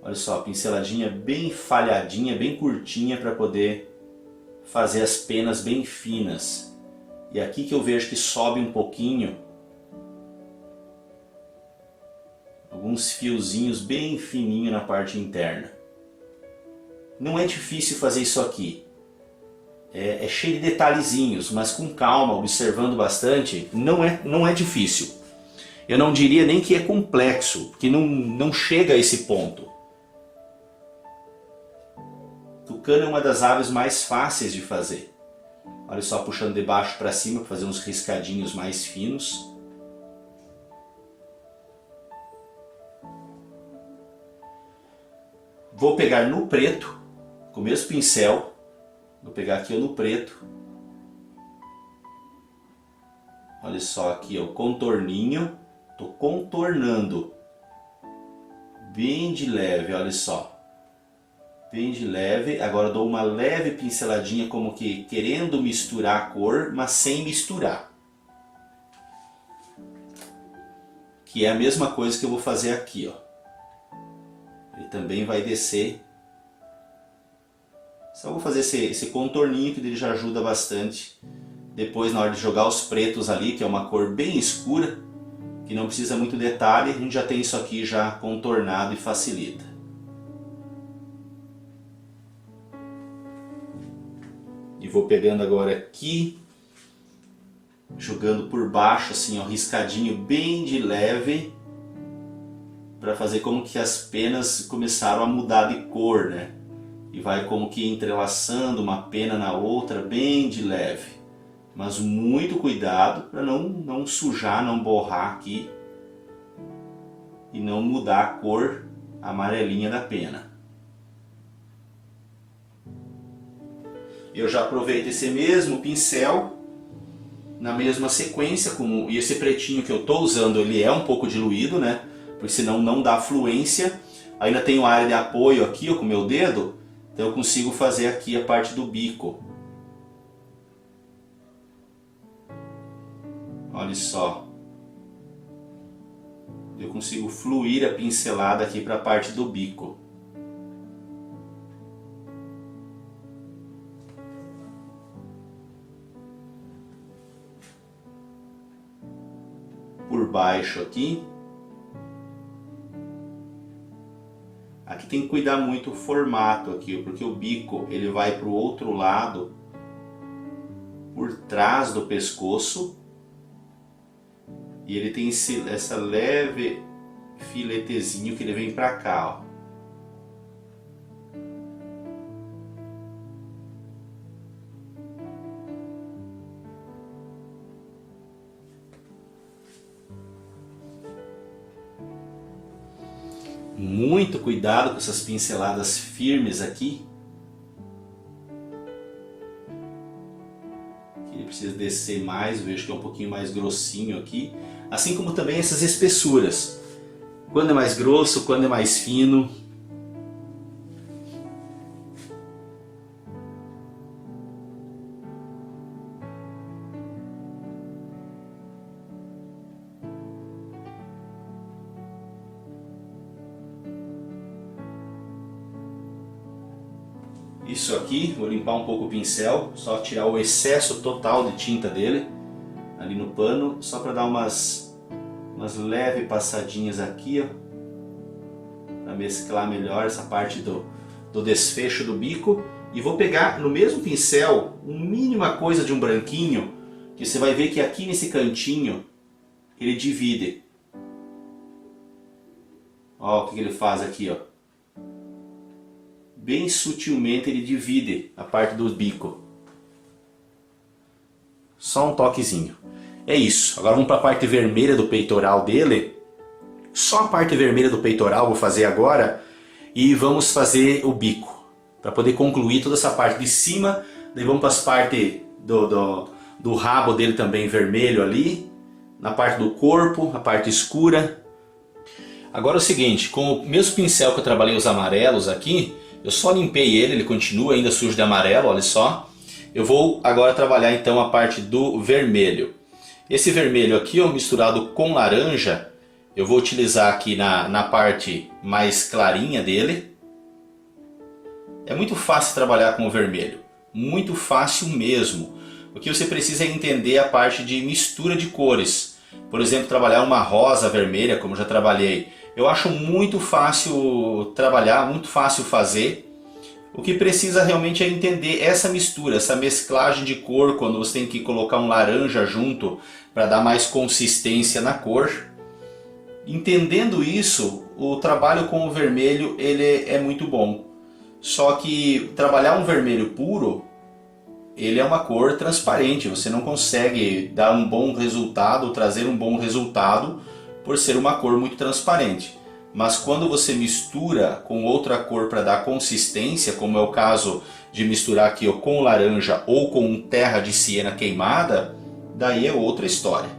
Olha só, pinceladinha bem falhadinha, bem curtinha para poder fazer as penas bem finas. E aqui que eu vejo que sobe um pouquinho, alguns fiozinhos bem fininhos na parte interna. Não é difícil fazer isso aqui. É cheio de detalhezinhos, mas com calma, observando bastante, não é difícil. Eu não diria nem que é complexo, porque não chega a esse ponto. Tucano é uma das aves mais fáceis de fazer. Olha só, puxando de baixo para cima para fazer uns riscadinhos mais finos. Vou pegar no preto, com o mesmo pincel, vou pegar aqui no preto. Olha só aqui, o contorninho, estou contornando bem de leve, olha só. Bem de leve, agora dou uma leve pinceladinha como que querendo misturar a cor, mas sem misturar. Que é a mesma coisa que eu vou fazer aqui, ó. Ele também vai descer. Só vou fazer esse contorninho que ele já ajuda bastante. Depois, na hora de jogar os pretos ali, que é uma cor bem escura, que não precisa muito detalhe, a gente já tem isso aqui já contornado e facilita. E vou pegando agora aqui, jogando por baixo, assim, ó, riscadinho bem de leve, para fazer como que as penas começaram a mudar de cor, né? E vai como que entrelaçando uma pena na outra, bem de leve. Mas muito cuidado para não sujar, não borrar aqui e não mudar a cor amarelinha da pena. Eu já aproveito esse mesmo pincel na mesma sequência, e esse pretinho que eu estou usando ele é um pouco diluído, né? Porque senão não dá fluência. Ainda tenho área de apoio aqui ó, com o meu dedo, então eu consigo fazer aqui a parte do bico. Olha só. Eu consigo fluir a pincelada aqui para a parte do bico. Por baixo aqui. Aqui tem que cuidar muito o formato aqui, porque o bico ele vai para o outro lado, por trás do pescoço. E ele tem essa leve filetezinho que ele vem para cá, ó. Muito cuidado com essas pinceladas firmes aqui. Ele precisa descer mais, eu vejo que é um pouquinho mais grossinho aqui. Assim como também essas espessuras. Quando é mais grosso, quando é mais fino. Isso aqui, vou limpar um pouco o pincel, só tirar o excesso total de tinta dele ali no pano, só para dar umas leves passadinhas aqui, ó, para mesclar melhor essa parte do desfecho do bico. E vou pegar no mesmo pincel, uma mínima coisa de um branquinho, que você vai ver que aqui nesse cantinho ele divide. Ó, o que ele faz aqui, ó. Bem sutilmente ele divide a parte do bico. Só um toquezinho. É isso. Agora vamos para a parte vermelha do peitoral dele. Só a parte vermelha do peitoral vou fazer agora. E vamos fazer o bico. Para poder concluir toda essa parte de cima. Daí vamos para as partes do rabo dele também vermelho ali. Na parte do corpo, a parte escura. Agora é o seguinte, com o mesmo pincel que eu trabalhei os amarelos aqui, eu só limpei ele continua ainda sujo de amarelo, olha só. Eu vou agora trabalhar então a parte do vermelho. Esse vermelho aqui, ó, misturado com laranja, eu vou utilizar aqui na parte mais clarinha dele. É muito fácil trabalhar com o vermelho, muito fácil mesmo. O que você precisa é entender a parte de mistura de cores. Por exemplo, trabalhar uma rosa vermelha, como já trabalhei. Eu acho muito fácil trabalhar, muito fácil fazer. O que precisa realmente é entender essa mistura, essa mesclagem de cor, quando você tem que colocar um laranja junto para dar mais consistência na cor. Entendendo isso, o trabalho com o vermelho ele é muito bom. Só que trabalhar um vermelho puro, ele é uma cor transparente, você não consegue dar um bom resultado, trazer um bom resultado por ser uma cor muito transparente. Mas quando você mistura com outra cor para dar consistência, como é o caso de misturar aqui ó, com laranja ou com terra de siena queimada, daí é outra história.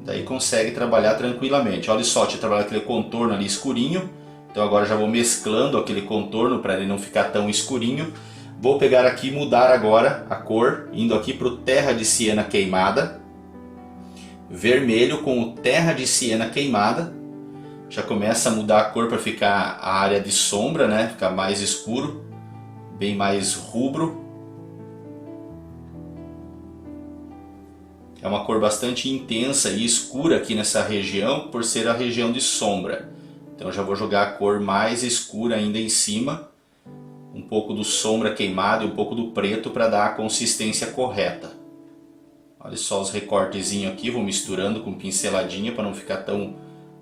Daí consegue trabalhar tranquilamente. Olha só, deixa eu trabalhar aquele contorno ali escurinho, Então agora já vou mesclando aquele contorno para ele não ficar tão escurinho. Vou pegar aqui e mudar agora a cor, indo aqui para o Terra de Siena Queimada. Vermelho com o Terra de Siena Queimada. Já começa a mudar a cor para ficar a área de sombra, né? Ficar mais escuro, bem mais rubro. É uma cor bastante intensa e escura aqui nessa região, por ser a região de sombra. Então já vou jogar a cor mais escura ainda em cima. Um pouco do sombra queimado e um pouco do preto para dar a consistência correta. Olha só os recortezinhos aqui, vou misturando com pinceladinha para não ficar tão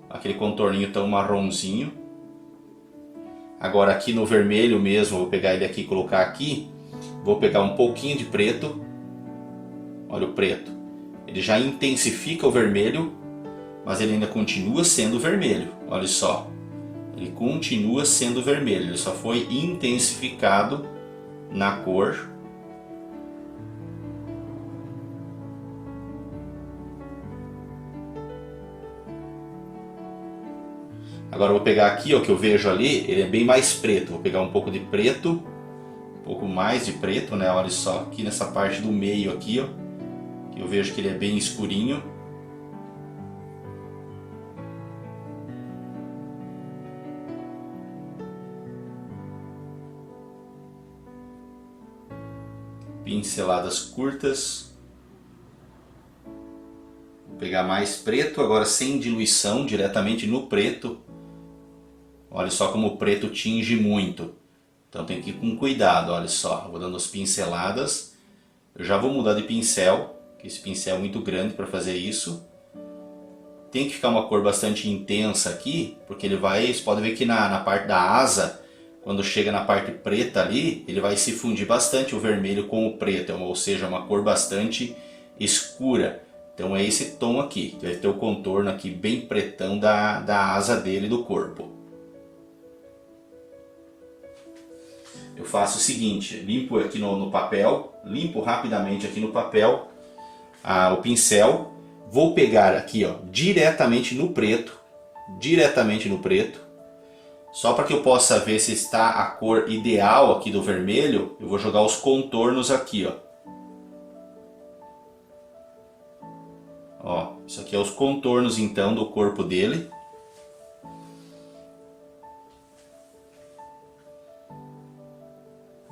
aquele contorninho tão marronzinho. Agora aqui no vermelho mesmo, vou pegar ele aqui e colocar aqui. Vou pegar um pouquinho de preto. Olha o preto. Ele já intensifica o vermelho, mas ele ainda continua sendo vermelho. Olha só. Ele continua sendo vermelho, ele só foi intensificado na cor. Agora eu vou pegar aqui, ó, que eu vejo ali, ele é bem mais preto. Vou pegar um pouco de preto, um pouco mais de preto, né? Olha só, aqui nessa parte do meio aqui, ó, que eu vejo que ele é bem escurinho. Pinceladas curtas. Vou pegar mais preto, agora sem diluição, diretamente no preto. Olha só como o preto tinge muito. Então tem que ir com cuidado, olha só. Vou dando as pinceladas. Eu já vou mudar de pincel, que esse pincel é muito grande para fazer isso. Tem que ficar uma cor bastante intensa aqui, porque ele vai, você pode ver que na parte da asa, quando chega na parte preta ali, ele vai se fundir bastante o vermelho com o preto, ou seja, uma cor bastante escura. Então é esse tom aqui, vai ter o contorno aqui bem pretão da asa dele, do corpo. Eu faço o seguinte, limpo aqui no papel, limpo rapidamente aqui no papel o pincel. Vou pegar aqui, ó, diretamente no preto, só para que eu possa ver se está a cor ideal aqui do vermelho. Eu vou jogar os contornos aqui, ó. Ó, isso aqui é os contornos então do corpo dele.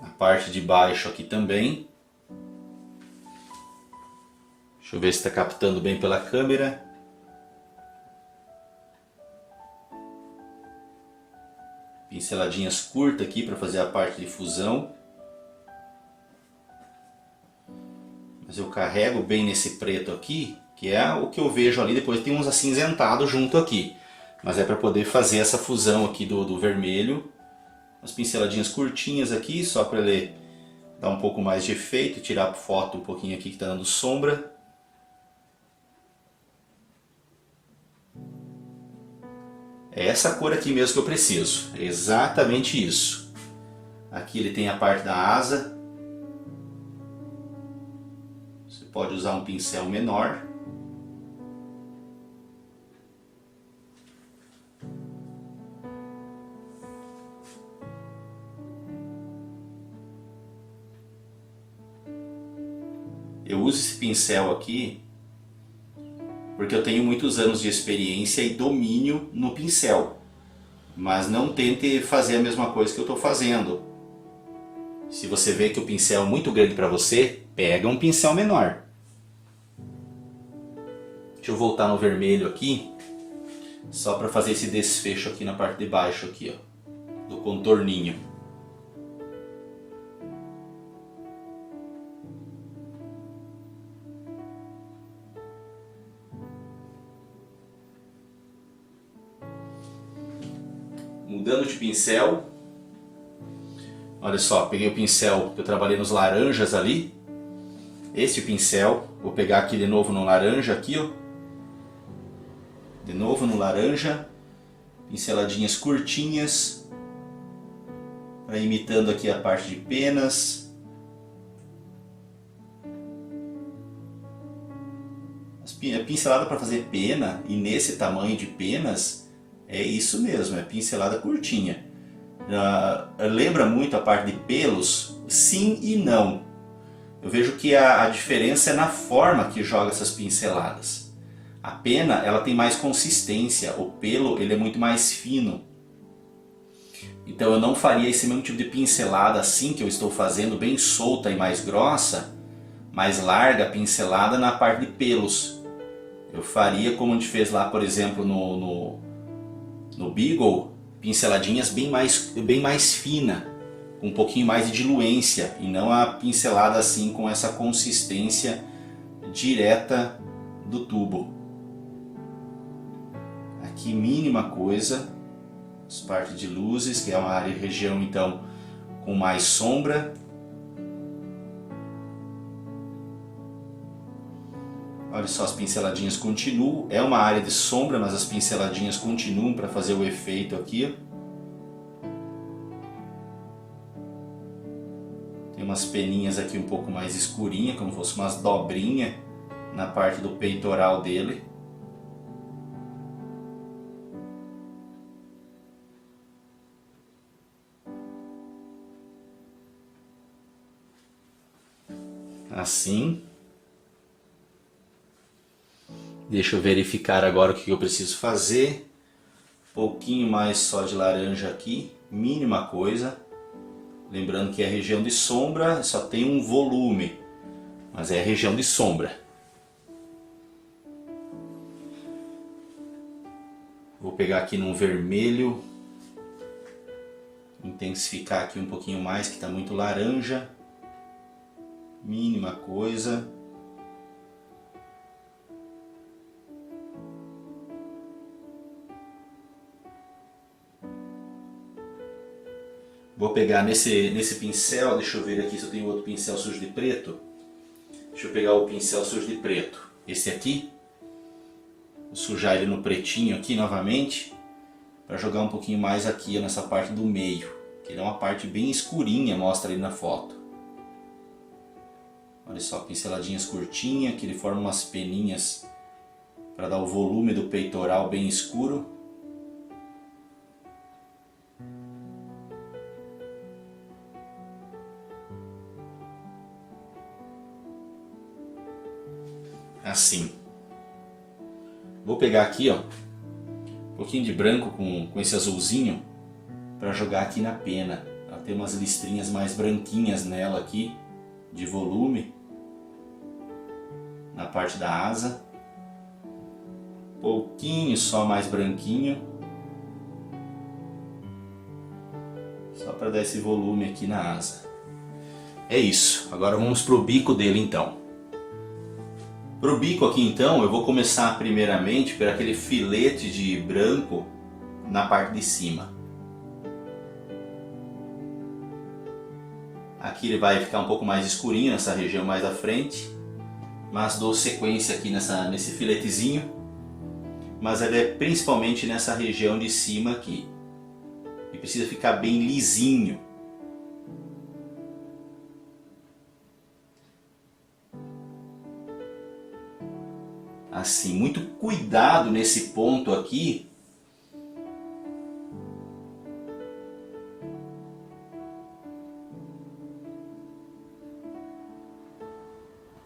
A parte de baixo aqui também. Deixa eu ver se está captando bem pela câmera. Pinceladinhas curtas aqui para fazer a parte de fusão. Mas eu carrego bem nesse preto aqui, que é o que eu vejo ali. Depois tem uns acinzentados junto aqui. Mas é para poder fazer essa fusão aqui do vermelho. As pinceladinhas curtinhas aqui, só para ele dar um pouco mais de efeito. Tirar foto um pouquinho aqui que está dando sombra. É essa cor aqui mesmo que eu preciso, é exatamente isso. Aqui ele tem a parte da asa. Você pode usar um pincel menor. Eu uso esse pincel aqui porque eu tenho muitos anos de experiência e domínio no pincel. Mas não tente fazer a mesma coisa que eu estou fazendo. Se você vê que o pincel é muito grande para você, pega um pincel menor. Deixa eu voltar no vermelho aqui, só para fazer esse desfecho aqui na parte de baixo aqui, ó, do contorninho. Mudando de pincel, olha só, peguei o pincel que eu trabalhei nos laranjas ali, este pincel, vou pegar aqui de novo no laranja aqui, ó, de novo no laranja, pinceladinhas curtinhas, para imitando aqui a parte de penas. A pincelada para fazer pena, e nesse tamanho de penas, É isso mesmo, é pincelada curtinha. Lembra muito a parte de pelos? Sim e não. Eu vejo que a diferença é na forma que joga essas pinceladas. A pena ela tem mais consistência, o pelo ele é muito mais fino. Então eu não faria esse mesmo tipo de pincelada assim que eu estou fazendo, bem solta e mais grossa, mais larga pincelada na parte de pelos. Eu faria como a gente fez lá, por exemplo, no Beagle, pinceladinhas bem mais fina, com um pouquinho mais de diluência, e não a pincelada assim com essa consistência direta do tubo. Aqui mínima coisa, as partes de luzes, que é uma área região então com mais sombra. Olha só, as pinceladinhas continuam, é uma área de sombra, mas as pinceladinhas continuam para fazer o efeito aqui. Tem umas peninhas aqui um pouco mais escurinhas, como se fosse umas dobrinhas na parte do peitoral dele. Assim. Deixa eu verificar agora o que eu preciso fazer. Um pouquinho mais só de laranja aqui, mínima coisa. Lembrando que é região de sombra, só tem um volume, mas é região de sombra. Vou pegar aqui num vermelho, intensificar aqui um pouquinho mais, que está muito laranja. Mínima coisa. Vou pegar nesse pincel, deixa eu ver aqui se eu tenho outro pincel sujo de preto. Deixa eu pegar o pincel sujo de preto. Esse aqui. Vou sujar ele no pretinho aqui novamente. Para jogar um pouquinho mais aqui nessa parte do meio. Que ele é uma parte bem escurinha, mostra ali na foto. Olha só, pinceladinhas curtinhas, que ele forma umas peninhas para dar o volume do peitoral bem escuro. Assim. Vou pegar aqui, ó, um pouquinho de branco com esse azulzinho para jogar aqui na pena. Ela tem umas listrinhas mais branquinhas nela aqui, de volume, na parte da asa. Pouquinho só mais branquinho, só para dar esse volume aqui na asa. É isso. Agora vamos pro bico dele então. Para o bico aqui então, eu vou começar primeiramente por aquele filete de branco na parte de cima. Aqui ele vai ficar um pouco mais escurinho nessa região mais à frente, mas dou sequência aqui nesse filetezinho, mas ele é principalmente nessa região de cima aqui, e precisa ficar bem lisinho. Assim, muito cuidado nesse ponto aqui.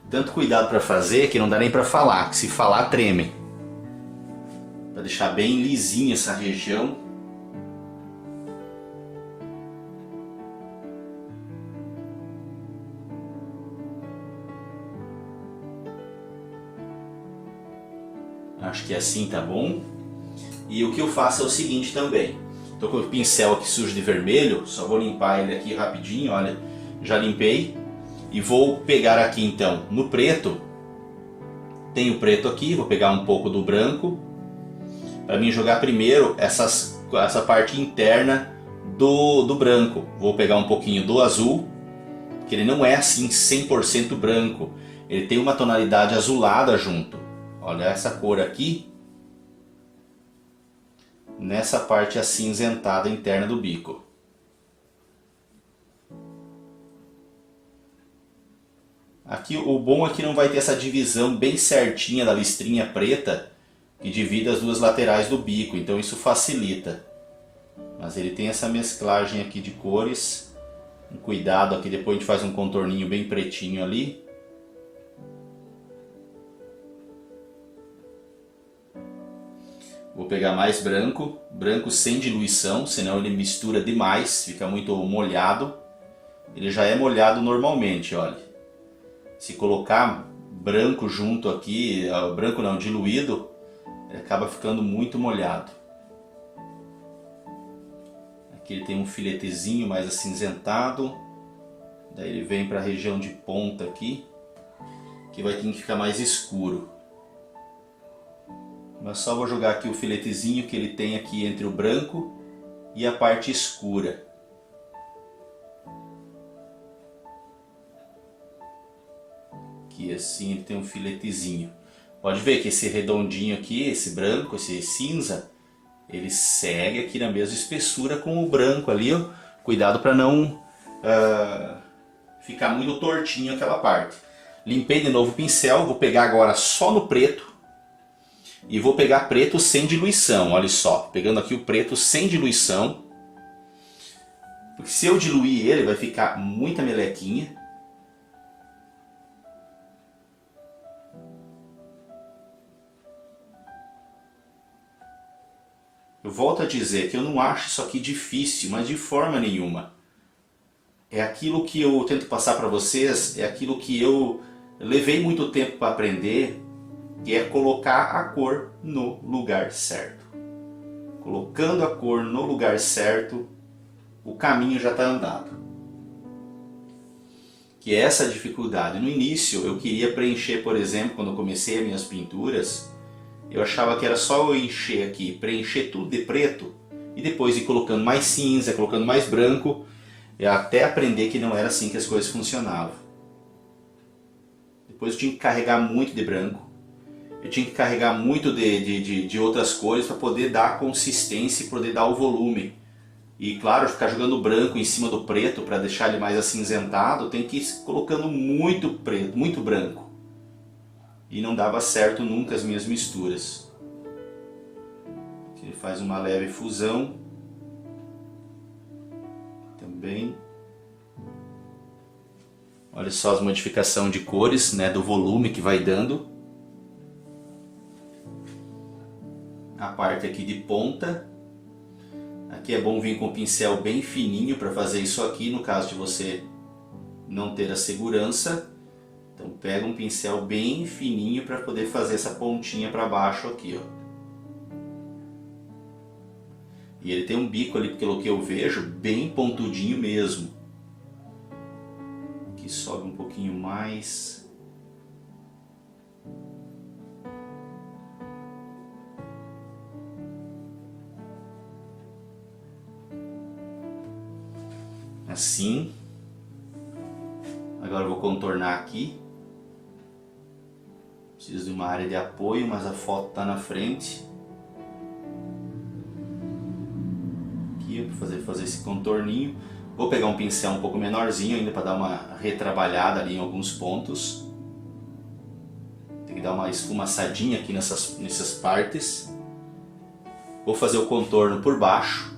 Tanto cuidado para fazer que não dá nem para falar, que se falar treme. Para deixar bem lisinha essa região. Acho que assim tá bom. E o que eu faço é o seguinte também. Estou com o pincel aqui sujo de vermelho, só vou limpar ele aqui rapidinho, olha. Já limpei. E vou pegar aqui então no preto. Tem o preto aqui, vou pegar um pouco do branco. Para mim jogar primeiro essa parte interna do branco. Vou pegar um pouquinho do azul, que ele não é assim 100% branco. Ele tem uma tonalidade azulada junto. Olha essa cor aqui, nessa parte acinzentada interna do bico. Aqui o bom é que não vai ter essa divisão bem certinha da listrinha preta que divide as duas laterais do bico, então isso facilita. Mas ele tem essa mesclagem aqui de cores, um cuidado aqui, depois a gente faz um contorninho bem pretinho ali. Vou pegar mais branco, branco sem diluição, senão ele mistura demais, fica muito molhado. Ele já é molhado normalmente, olha. Se colocar branco junto aqui, branco não, diluído, ele acaba ficando muito molhado. Aqui ele tem um filetezinho mais acinzentado, daí ele vem para a região de ponta aqui, que vai ter que ficar mais escuro. Mas só vou jogar aqui o filetezinho que ele tem aqui entre o branco e a parte escura. Aqui assim ele tem um filetezinho. Pode ver que esse redondinho aqui, esse branco, esse cinza, ele segue aqui na mesma espessura com o branco ali, ó. Cuidado para não ficar muito tortinho aquela parte. Limpei de novo o pincel, vou pegar agora só no preto. E vou pegar preto sem diluição, olha só. Pegando aqui o preto sem diluição. Porque se eu diluir ele, vai ficar muita melequinha. Eu volto a dizer que eu não acho isso aqui difícil, mas de forma nenhuma. É aquilo que eu tento passar para vocês, é aquilo que eu levei muito tempo para aprender, que é colocar a cor no lugar certo. Colocando a cor no lugar certo, o caminho já está andado. Que é essa dificuldade. No início eu queria preencher, por exemplo, quando eu comecei as minhas pinturas, eu achava que era só eu encher aqui, preencher tudo de preto e depois ir colocando mais cinza, colocando mais branco, até aprender que não era assim que as coisas funcionavam. Depois eu tinha que carregar muito de branco, eu tinha que carregar muito de outras cores para poder dar consistência e poder dar o volume. E claro, ficar jogando branco em cima do preto para deixar ele mais acinzentado, tem que ir colocando muito preto, muito branco. E não dava certo nunca as minhas misturas. Aqui ele faz uma leve fusão. Também. Olha só as modificações de cores, né, do volume que vai dando. A parte aqui de ponta. Aqui é bom vir com o pincel bem fininho para fazer isso aqui, no caso de você não ter a segurança. Então pega um pincel bem fininho para poder fazer essa pontinha para baixo aqui, ó. E ele tem um bico ali, pelo que eu vejo, bem pontudinho mesmo. Aqui sobe um pouquinho mais. Assim. Agora eu vou contornar aqui. Preciso de uma área de apoio, mas a foto está na frente. Aqui para fazer esse contorninho. Vou pegar um pincel um pouco menorzinho ainda para dar uma retrabalhada ali em alguns pontos. Tem que dar uma esfumaçadinha aqui nessas partes. Vou fazer o contorno por baixo.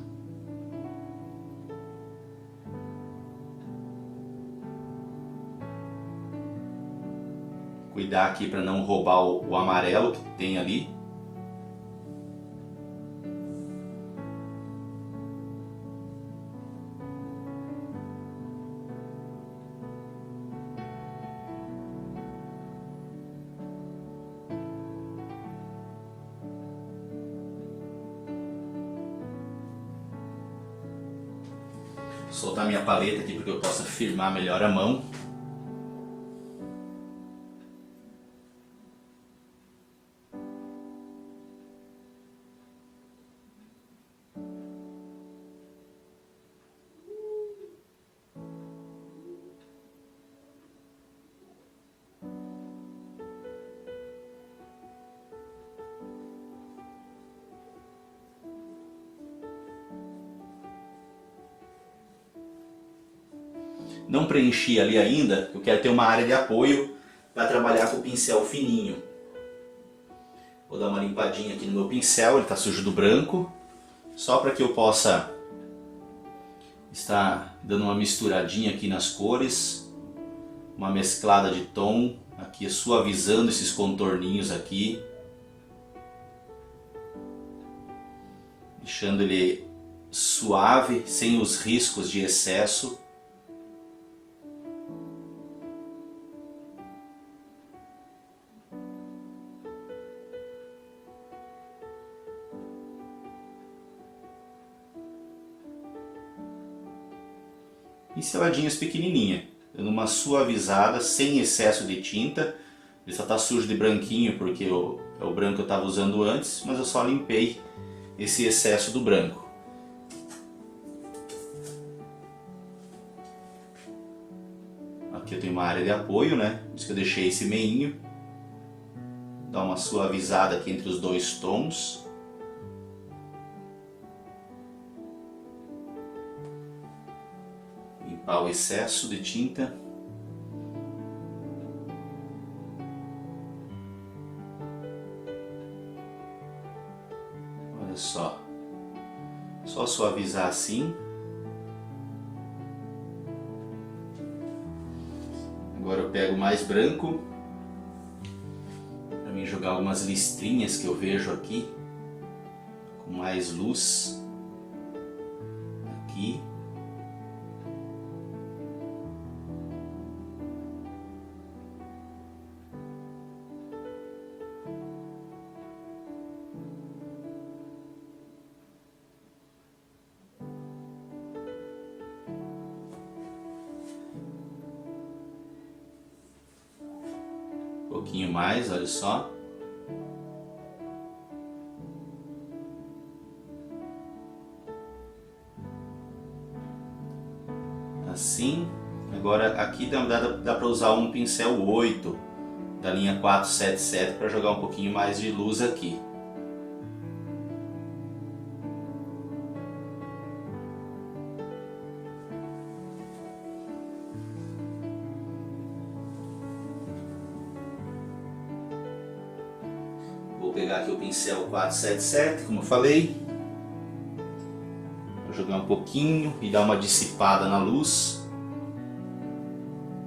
Cuidar aqui para não roubar o amarelo que tem ali. Vou soltar minha paleta aqui para que eu possa firmar melhor a mão. Não preenchi ali ainda, eu quero ter uma área de apoio para trabalhar com o pincel fininho. Vou dar uma limpadinha aqui no meu pincel, ele está sujo do branco, só para que eu possa estar dando uma misturadinha aqui nas cores, uma mesclada de tom, aqui suavizando esses contorninhos aqui, deixando ele suave, sem os riscos de excesso. Pinceladinhas pequenininhas, dando uma suavizada, sem excesso de tinta. Ele só está sujo de branquinho porque é o branco que eu estava usando antes, mas eu só limpei esse excesso do branco. Aqui eu tenho uma área de apoio, né? Por isso que eu deixei esse meinho. Dá uma suavizada aqui entre os dois tons. Limpar o excesso de tinta. Olha só. Só suavizar assim. Agora eu pego mais branco. Para mim jogar algumas listrinhas que eu vejo aqui. Com mais luz. Aqui. Um pouquinho mais, olha só. Assim. Agora aqui dá para usar um pincel 8 da linha 477 para jogar um pouquinho mais de luz aqui. Vou pegar aqui o pincel 477, como eu falei. Vou jogar um pouquinho e dar uma dissipada na luz.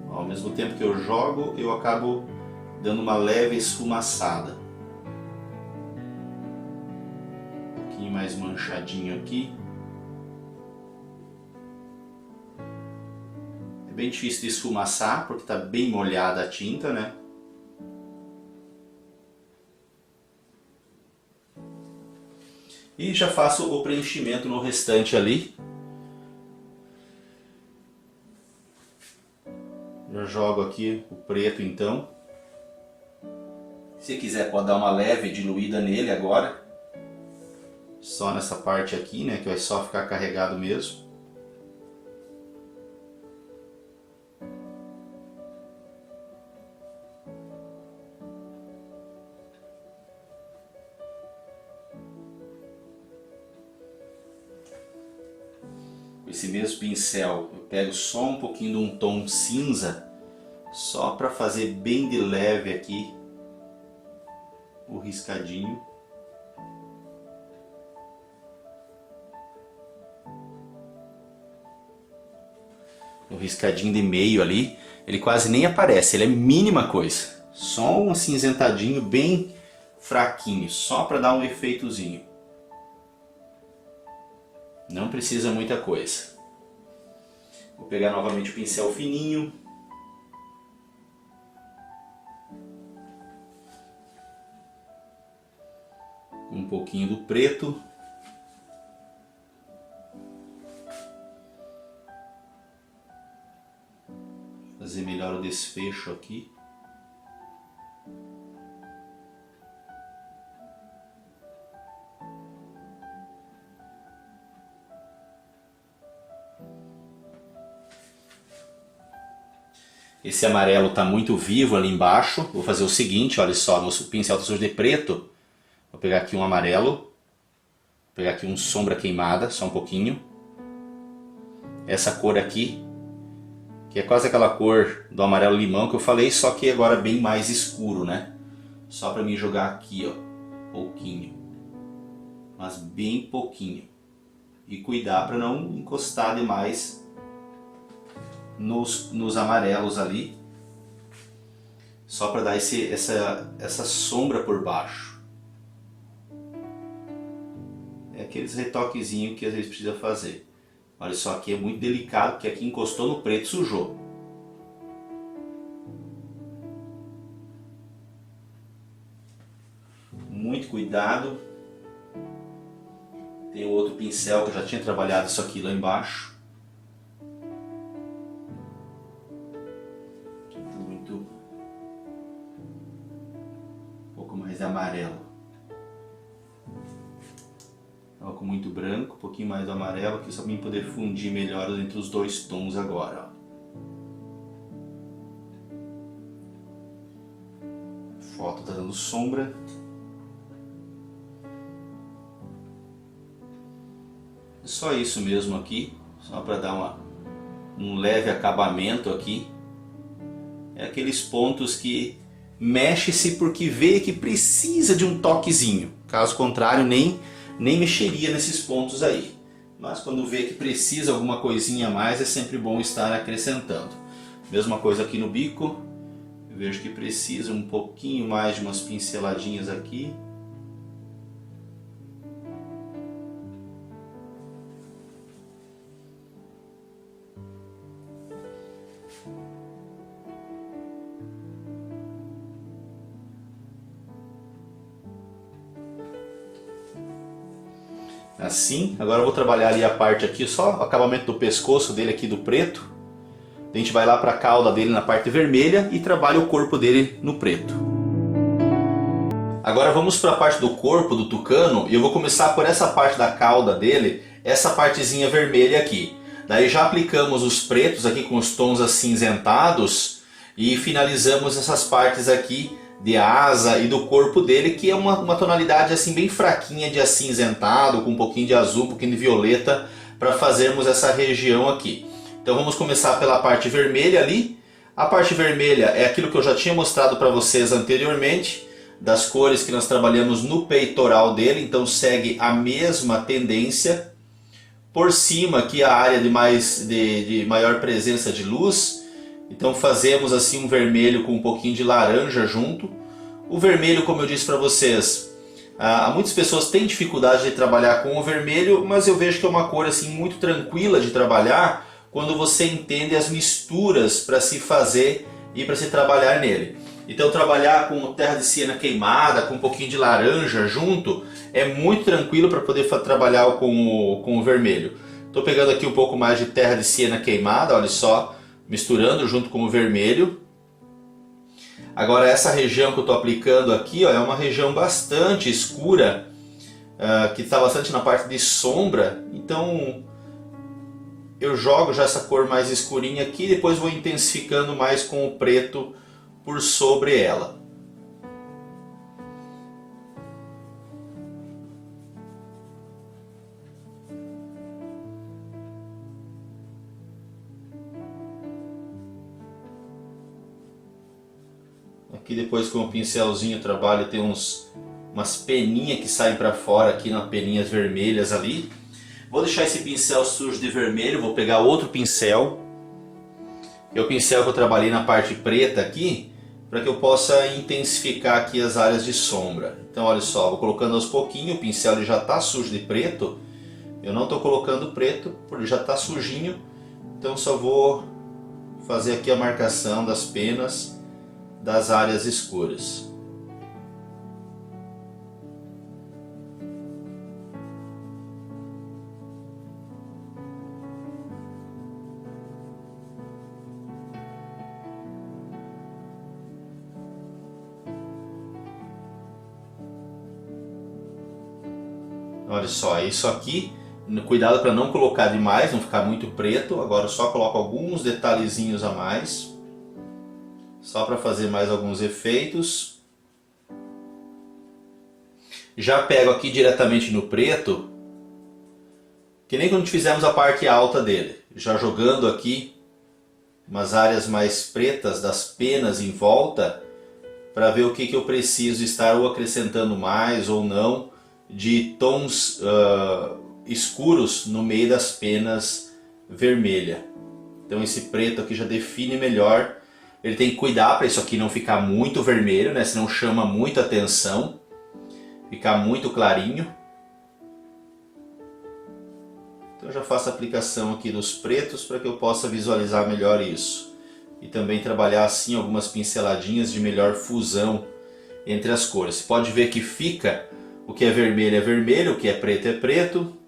Ao mesmo tempo que eu jogo, eu acabo dando uma leve esfumaçada. Um pouquinho mais manchadinho aqui. É bem difícil de esfumaçar, porque está bem molhada a tinta, né? E já faço o preenchimento no restante ali. Já jogo aqui o preto então. Se quiser pode dar uma leve diluída nele agora. Só nessa parte aqui, né, que vai só ficar carregado mesmo. Esse mesmo pincel, eu pego só um pouquinho de um tom cinza, só para fazer bem de leve aqui o riscadinho. O riscadinho de meio ali, ele quase nem aparece, ele é mínima coisa. Só um acinzentadinho bem fraquinho, só para dar um efeitozinho. Não precisa muita coisa. Vou pegar novamente o pincel fininho. Um pouquinho do preto. Fazer melhor o desfecho aqui. Esse amarelo está muito vivo ali embaixo. Vou fazer o seguinte, olha só, nosso pincel está sujo de preto. Vou pegar aqui um amarelo. Vou pegar aqui um sombra queimada, só um pouquinho. Essa cor aqui, que é quase aquela cor do amarelo limão que eu falei, só que agora bem mais escuro, né? Só para mim jogar aqui, ó. pouquinho, mas bem pouquinho. E cuidar para não encostar demais nos amarelos ali, só para dar essa sombra por baixo. É aqueles retoquezinhos que às vezes precisa fazer. Olha só, aqui é muito delicado, porque aqui encostou no preto, sujou. Muito cuidado. Tem outro pincel que eu já tinha trabalhado isso aqui lá embaixo. Muito. Um pouco mais de amarelo. Estava com muito branco, um pouquinho mais do amarelo, aqui só para mim poder fundir melhor entre os dois tons agora. A foto está dando sombra. Só isso mesmo aqui, só para dar um leve acabamento aqui. É aqueles pontos que mexe-se porque vê que precisa de um toquezinho. Caso contrário, nem mexeria nesses pontos aí. Mas quando vê que precisa alguma coisinha a mais, é sempre bom estar acrescentando. Mesma coisa aqui no bico. Eu vejo que precisa um pouquinho mais de umas pinceladinhas aqui. Assim, agora eu vou trabalhar ali a parte aqui, só o acabamento do pescoço dele aqui do preto. A gente vai lá para a cauda dele na parte vermelha e trabalha o corpo dele no preto. Agora vamos para a parte do corpo do tucano e eu vou começar por essa parte da cauda dele, essa partezinha vermelha aqui. Daí já aplicamos os pretos aqui com os tons acinzentados e finalizamos essas partes aqui de asa e do corpo dele, que é uma tonalidade assim bem fraquinha de acinzentado, com um pouquinho de azul, um pouquinho de violeta, para fazermos essa região aqui. Então vamos começar pela parte vermelha ali. A parte vermelha é aquilo que eu já tinha mostrado para vocês anteriormente, das cores que nós trabalhamos no peitoral dele, então segue a mesma tendência. Por cima aqui a área de maior presença de luz. Então fazemos assim um vermelho com um pouquinho de laranja junto. O vermelho, como eu disse para vocês, muitas pessoas têm dificuldade de trabalhar com o vermelho, mas eu vejo que é uma cor assim muito tranquila de trabalhar quando você entende as misturas para se fazer e para se trabalhar nele. Então trabalhar com terra de siena queimada, com um pouquinho de laranja junto, é muito tranquilo para poder trabalhar com o vermelho. Estou pegando aqui um pouco mais de terra de siena queimada, olha só, misturando junto com o vermelho. Agora essa região que eu estou aplicando aqui, ó, é uma região bastante escura, que está bastante na parte de sombra, então eu jogo já essa cor mais escurinha aqui, depois vou intensificando mais com o preto por sobre ela. Aqui depois com o pincelzinho eu trabalho, tem umas peninhas que saem para fora aqui, nas peninhas vermelhas ali. Vou deixar esse pincel sujo de vermelho, vou pegar outro pincel. É o pincel que eu trabalhei na parte preta aqui, para que eu possa intensificar aqui as áreas de sombra. Então olha só, vou colocando aos pouquinhos, o pincel ele já está sujo de preto. Eu não estou colocando preto, porque já está sujinho. Então só vou fazer aqui a marcação das penas das áreas escuras. Olha só, isso aqui, cuidado para não colocar demais, não ficar muito preto. Agora eu só coloco alguns detalhezinhos a mais, só para fazer mais alguns efeitos. Já pego aqui diretamente no preto, que nem quando fizemos a parte alta dele, já jogando aqui umas áreas mais pretas das penas em volta, para ver o que eu preciso estar ou acrescentando mais ou não de tons escuros no meio das penas vermelha. Então esse preto aqui já define melhor. Ele tem que cuidar para isso aqui não ficar muito vermelho, né? Senão chama muita atenção, ficar muito clarinho. Então eu já faço a aplicação aqui dos pretos para que eu possa visualizar melhor isso. E também trabalhar assim algumas pinceladinhas de melhor fusão entre as cores. Você pode ver que fica, o que é vermelho, o que é preto.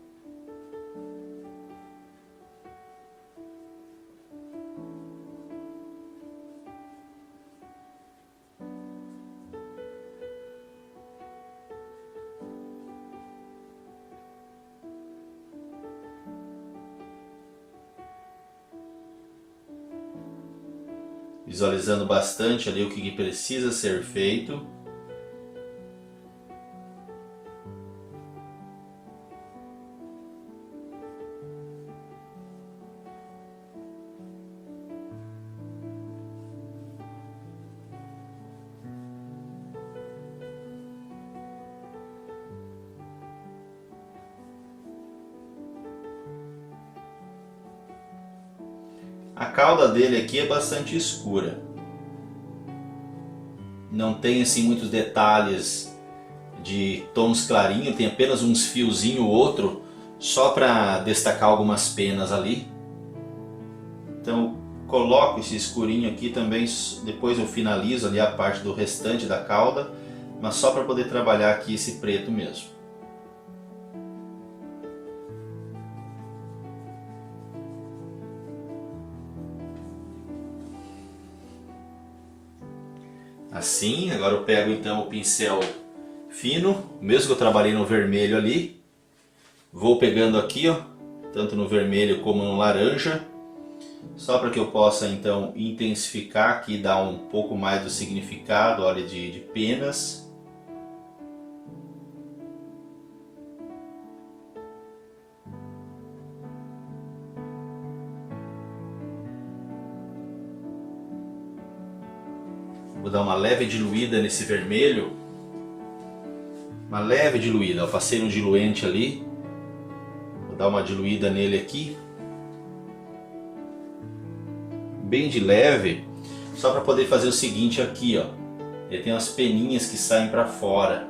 Visualizando bastante ali o que precisa ser feito. A cauda dele aqui é bastante escura. Não tem assim muitos detalhes de tons clarinhos, tem apenas uns fiozinhos ou outro, só para destacar algumas penas ali. Então coloco esse escurinho aqui também, depois eu finalizo ali a parte do restante da cauda, mas só para poder trabalhar aqui esse preto mesmo. Assim, agora eu pego então o pincel fino, mesmo que eu trabalhei no vermelho ali, vou pegando aqui, ó, tanto no vermelho como no laranja, só para que eu possa então intensificar aqui, dar um pouco mais do significado, olha, de penas. Vou dar uma leve diluída nesse vermelho. Uma leve diluída. Eu passei no diluente ali. Vou dar uma diluída nele aqui. Bem de leve. Só para poder fazer o seguinte aqui, ó. Ele tem umas peninhas que saem para fora.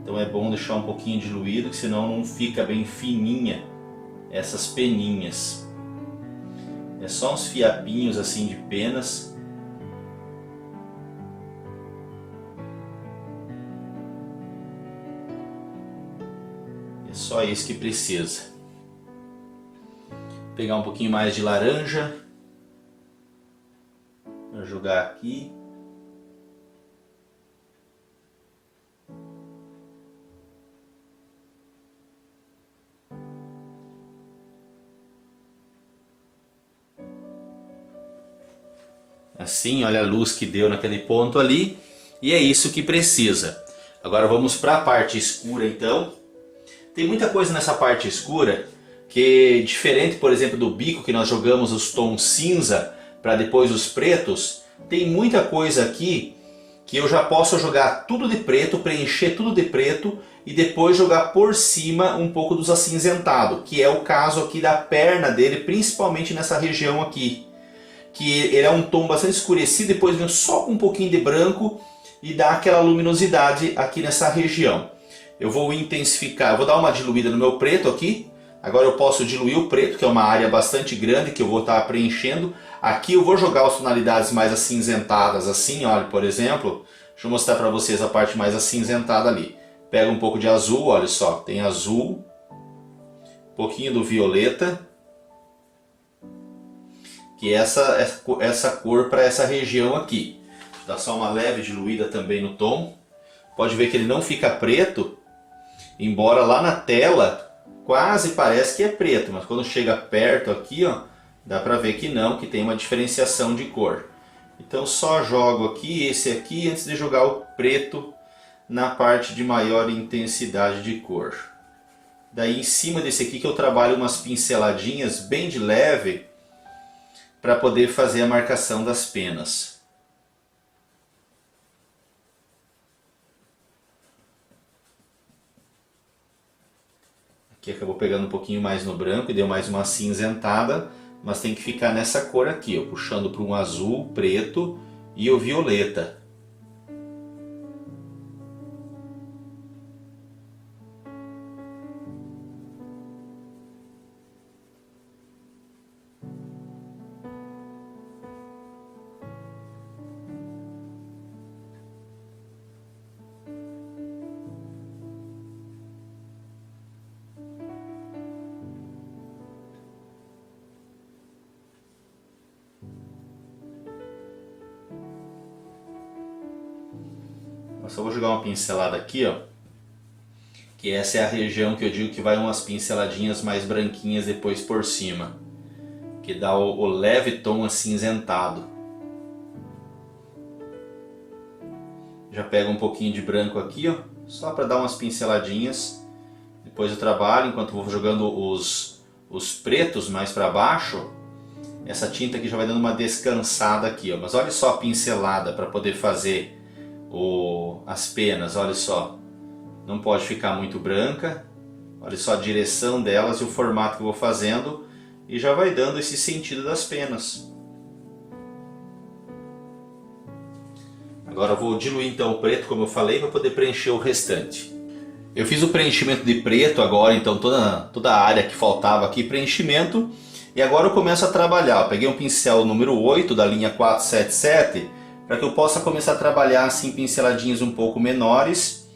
Então é bom deixar um pouquinho diluído, que senão não fica bem fininha essas peninhas. É só uns fiapinhos assim de penas. É só isso que precisa. Vou pegar um pouquinho mais de laranja. Vou jogar aqui. Assim, olha a luz que deu naquele ponto ali. E é isso que precisa. Agora vamos para a parte escura então. Tem muita coisa nessa parte escura que, diferente, por exemplo, do bico que nós jogamos os tons cinza para depois os pretos, tem muita coisa aqui que eu já posso jogar tudo de preto, preencher tudo de preto e depois jogar por cima um pouco dos acinzentados, que é o caso aqui da perna dele, principalmente nessa região aqui, que ele é um tom bastante escurecido, depois vem só com um pouquinho de branco e dá aquela luminosidade aqui nessa região. Eu vou intensificar, eu vou dar uma diluída no meu preto aqui. Agora eu posso diluir o preto, que é uma área bastante grande que eu vou estar preenchendo. Aqui eu vou jogar as tonalidades mais acinzentadas assim, olha, por exemplo. Deixa eu mostrar para vocês a parte mais acinzentada ali. Pega um pouco de azul, olha só, tem azul. Um pouquinho do violeta. Que é essa cor para essa região aqui. Dá só uma leve diluída também no tom. Pode ver que ele não fica preto, embora lá na tela quase parece que é preto, mas quando chega perto aqui, ó, dá para ver que não, que tem uma diferenciação de cor. Então só jogo aqui esse aqui antes de jogar o preto na parte de maior intensidade de cor. Daí em cima desse aqui que eu trabalho umas pinceladinhas bem de leve para poder fazer a marcação das penas. que acabou pegando um pouquinho mais no branco e deu mais uma acinzentada, mas tem que ficar nessa cor aqui, ó, puxando para um azul, preto e o violeta. Eu só vou jogar uma pincelada aqui, ó, que essa é a região que eu digo que vai umas pinceladinhas mais branquinhas depois por cima, que dá o leve tom acinzentado. Já pego um pouquinho de branco aqui, ó, só para dar umas pinceladinhas. Depois eu trabalho, enquanto vou jogando os pretos mais para baixo, essa tinta aqui já vai dando uma descansada aqui, ó. Mas olha só a pincelada para poder fazer as penas, olha só. Não pode ficar muito branca. Olha só a direção delas e o formato que eu vou fazendo, e já vai dando esse sentido das penas. Agora eu vou diluir então o preto, como eu falei, para poder preencher o restante. Eu fiz o preenchimento de preto agora, então toda a área que faltava aqui, preenchimento. E agora eu começo a trabalhar. Eu peguei um pincel número 8 da linha 477, para que eu possa começar a trabalhar assim pinceladinhas um pouco menores.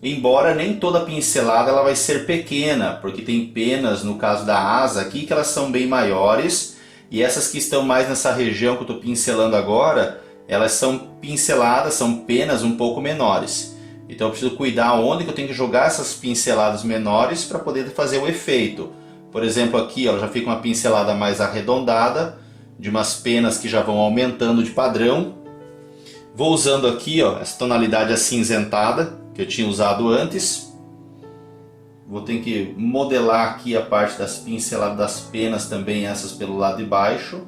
Embora nem toda pincelada ela vai ser pequena, porque tem penas no caso da asa aqui que elas são bem maiores. E essas que estão mais nessa região que eu estou pincelando agora, elas são pinceladas, são penas um pouco menores. Então eu preciso cuidar onde que eu tenho que jogar essas pinceladas menores para poder fazer o efeito. Por exemplo, aqui ó, já fica uma pincelada mais arredondada, de umas penas que já vão aumentando de padrão. Vou usando aqui ó, essa tonalidade acinzentada que eu tinha usado antes. Vou ter que modelar aqui a parte das pinceladas das penas também, essas pelo lado de baixo.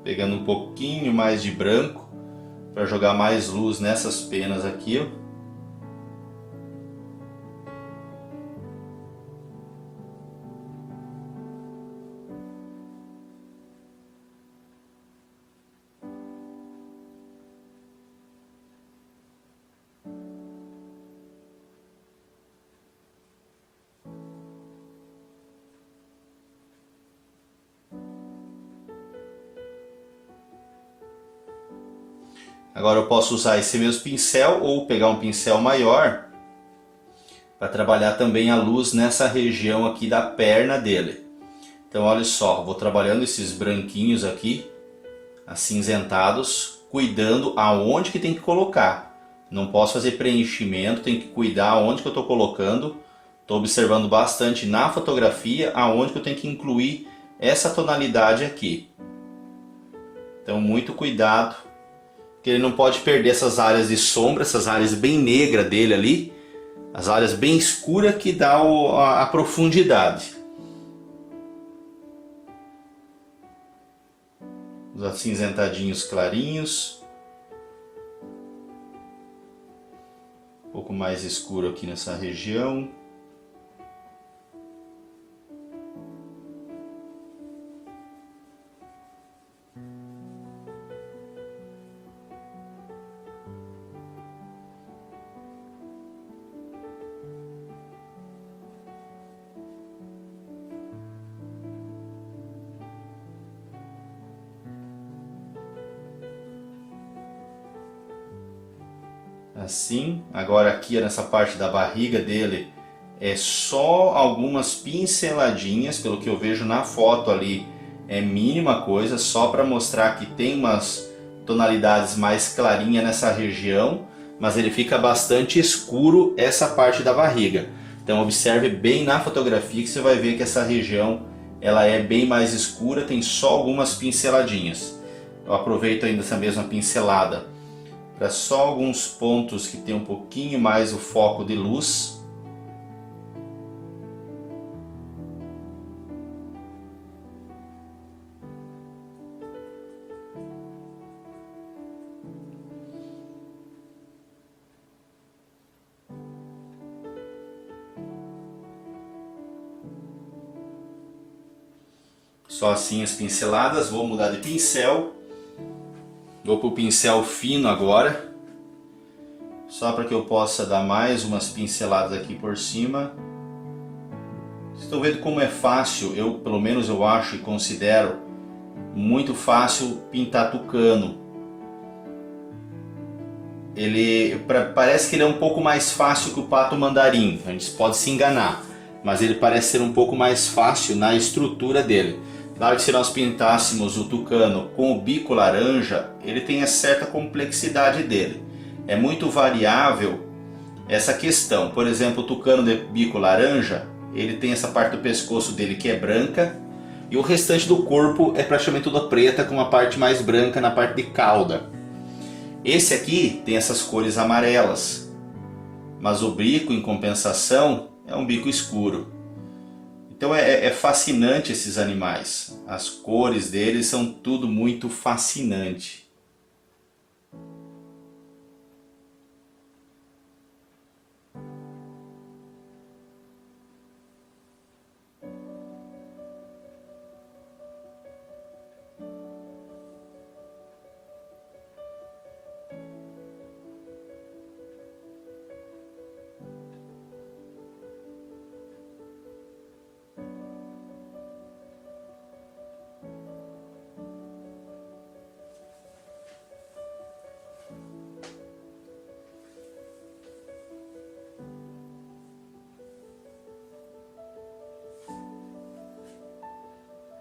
Pegando um pouquinho mais de branco para jogar mais luz nessas penas aqui, ó. Agora eu posso usar esse mesmo pincel ou pegar um pincel maior para trabalhar também a luz nessa região aqui da perna dele. Então olha só, vou trabalhando esses branquinhos aqui, acinzentados, cuidando aonde que tem que colocar. Não posso fazer preenchimento, tem que cuidar aonde que eu estou colocando. Estou observando bastante na fotografia aonde que eu tenho que incluir essa tonalidade aqui. Então muito cuidado, que ele não pode perder essas áreas de sombra, essas áreas bem negras dele ali, as áreas bem escuras que dá a profundidade. Os acinzentadinhos clarinhos, um pouco mais escuro aqui nessa região. Assim, agora aqui nessa parte da barriga dele é só algumas pinceladinhas, pelo que eu vejo na foto ali é mínima coisa, só para mostrar que tem umas tonalidades mais clarinhas nessa região, mas ele fica bastante escuro essa parte da barriga. Então observe bem na fotografia que você vai ver que essa região ela é bem mais escura, tem só algumas pinceladinhas. Eu aproveito ainda essa mesma pincelada para só alguns pontos que tem um pouquinho mais o foco de luz. Só assim as pinceladas. Vou mudar de pincel. Vou para o pincel fino agora. Só para que eu possa dar mais umas pinceladas aqui por cima. Estão vendo como é fácil? Pelo menos eu acho e considero muito fácil pintar tucano. Parece que ele é um pouco mais fácil que o pato mandarim. A gente pode se enganar, mas ele parece ser um pouco mais fácil na estrutura dele. Claro que se nós pintássemos o tucano com o bico laranja, ele tem a certa complexidade dele. É muito variável essa questão. Por exemplo, o tucano de bico laranja, ele tem essa parte do pescoço dele que é branca e o restante do corpo é praticamente toda preta, com uma parte mais branca na parte de cauda. Esse aqui tem essas cores amarelas, mas o bico, em compensação, é um bico escuro. Então é fascinante esses animais. As cores deles são tudo muito fascinante.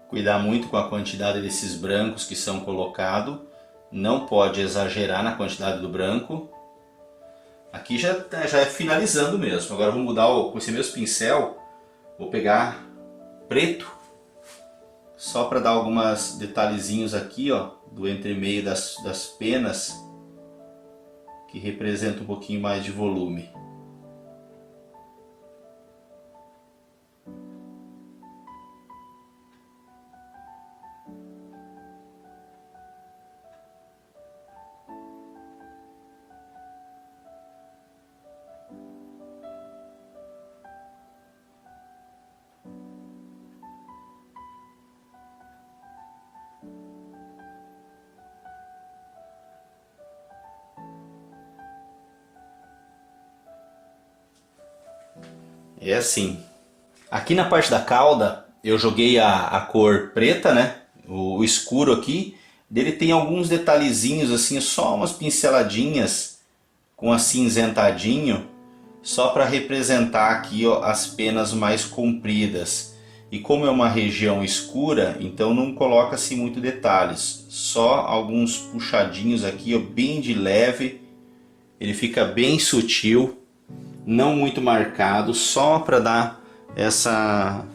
Cuidar muito com a quantidade desses brancos que são colocados. Não pode exagerar na quantidade do branco. Aqui já é finalizando mesmo. Agora eu vou mudar com esse mesmo pincel. Vou pegar preto. Só para dar alguns detalhezinhos aqui, ó, do entremeio das penas. Que representa um pouquinho mais de volume. É assim. Aqui na parte da cauda eu joguei a cor preta, né? O escuro aqui. Dele tem alguns detalhezinhos assim, só umas pinceladinhas com acinzentadinho, só para representar aqui, ó, as penas mais compridas. E como é uma região escura, então não coloca-se muito detalhes. Só alguns puxadinhos aqui, ó, bem de leve. Ele fica bem sutil. Não muito marcado, só para dar essa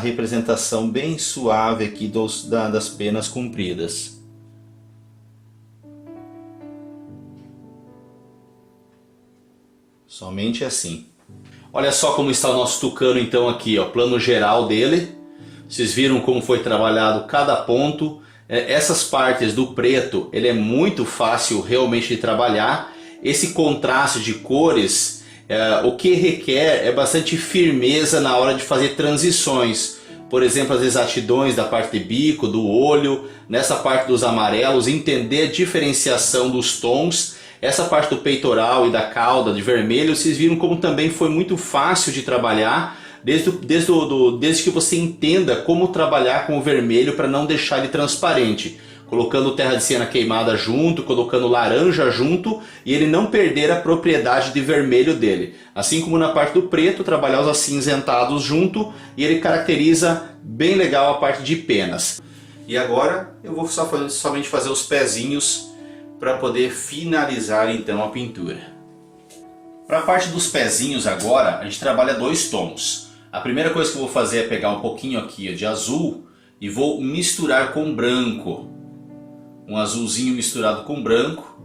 representação bem suave aqui das penas compridas. Somente assim. Olha só como está o nosso tucano então aqui, ó, plano geral dele. Vocês viram como foi trabalhado cada ponto. Essas partes do preto, ele é muito fácil realmente de trabalhar. Esse contraste de cores, o que requer é bastante firmeza na hora de fazer transições. Por exemplo, as exatidões da parte de bico, do olho, nessa parte dos amarelos, entender a diferenciação dos tons. Essa parte do peitoral e da cauda de vermelho, vocês viram como também foi muito fácil de trabalhar, desde que você entenda como trabalhar com o vermelho para não deixar ele transparente. Colocando terra de siena queimada junto, colocando laranja junto, e ele não perder a propriedade de vermelho dele. Assim como na parte do preto, trabalhar os acinzentados junto, e ele caracteriza bem legal a parte de penas. E agora eu vou somente fazer os pezinhos para poder finalizar então a pintura. Para a parte dos pezinhos agora, a gente trabalha dois tons. A primeira coisa que eu vou fazer é pegar um pouquinho aqui de azul e vou misturar com branco. Um azulzinho misturado com branco,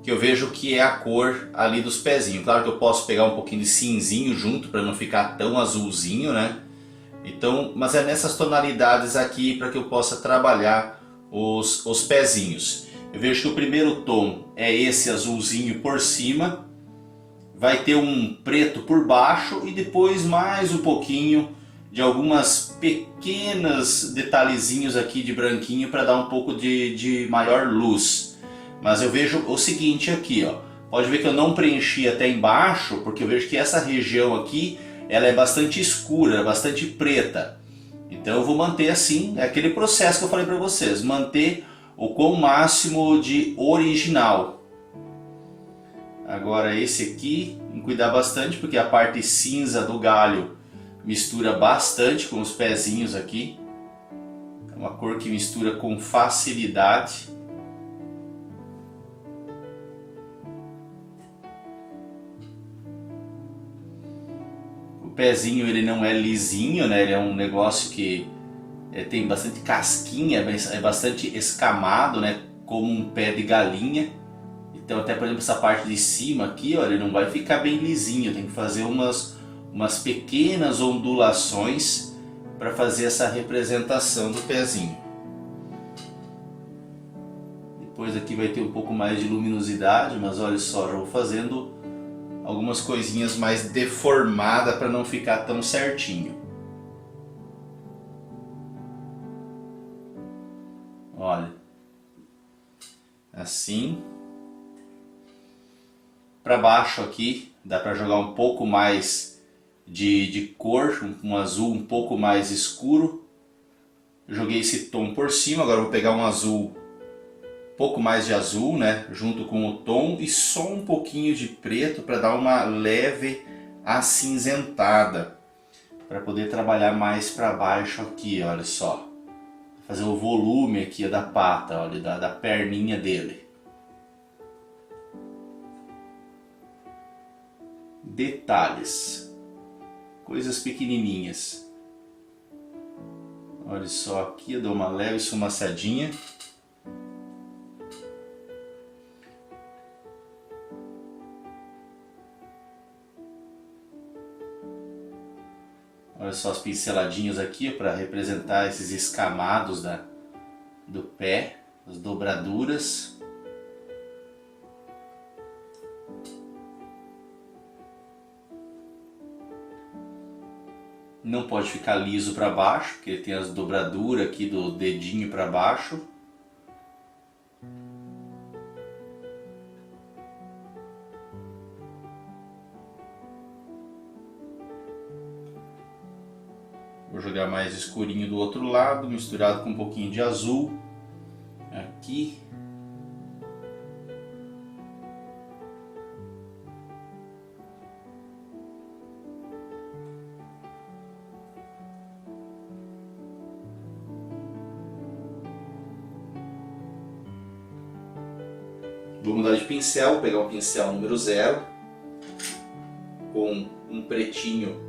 que eu vejo que é a cor ali dos pezinhos. Claro que eu posso pegar um pouquinho de cinzinho junto para não ficar tão azulzinho, né? Então, mas é nessas tonalidades aqui para que eu possa trabalhar os pezinhos. Eu vejo que o primeiro tom é esse azulzinho por cima, vai ter um preto por baixo e depois mais um pouquinho de algumas pequenas detalhezinhos aqui de branquinho para dar um pouco de maior luz. Mas eu vejo o seguinte aqui, ó. Pode ver que eu não preenchi até embaixo, porque eu vejo que essa região aqui, ela é bastante escura, bastante preta. Então eu vou manter assim, é aquele processo que eu falei para vocês, manter o quão máximo de original. Agora esse aqui, tem que cuidar bastante, porque a parte cinza do galho mistura bastante com os pezinhos aqui. É uma cor que mistura com facilidade. O pezinho ele não é lisinho, né? Ele é um negócio que tem bastante casquinha, é bastante escamado, né? Como um pé de galinha. Então até por exemplo essa parte de cima aqui, ó, ele não vai ficar bem lisinho. Tem que fazer umas pequenas ondulações para fazer essa representação do pezinho. Depois aqui vai ter um pouco mais de luminosidade, mas olha só, já vou fazendo algumas coisinhas mais deformadas para não ficar tão certinho. Olha, assim. Para baixo aqui dá para jogar um pouco mais de cor, um azul um pouco mais escuro. Eu joguei esse tom por cima, agora eu vou pegar um azul, um pouco mais de azul, né, junto com o tom, e só um pouquinho de preto para dar uma leve acinzentada, para poder trabalhar mais para baixo aqui, olha só. Fazer o volume aqui da pata, olha, da perninha dele. Detalhes, coisas pequenininhas. Olha só, aqui eu dou uma leve esfumaçadinha. Olha só as pinceladinhas aqui para representar esses escamados do pé, as dobraduras. Não pode ficar liso para baixo, porque tem as dobraduras aqui do dedinho para baixo. Vou jogar mais escurinho do outro lado, misturado com um pouquinho de azul. Aqui. Vou mudar de pincel, vou pegar um pincel número 0 com um pretinho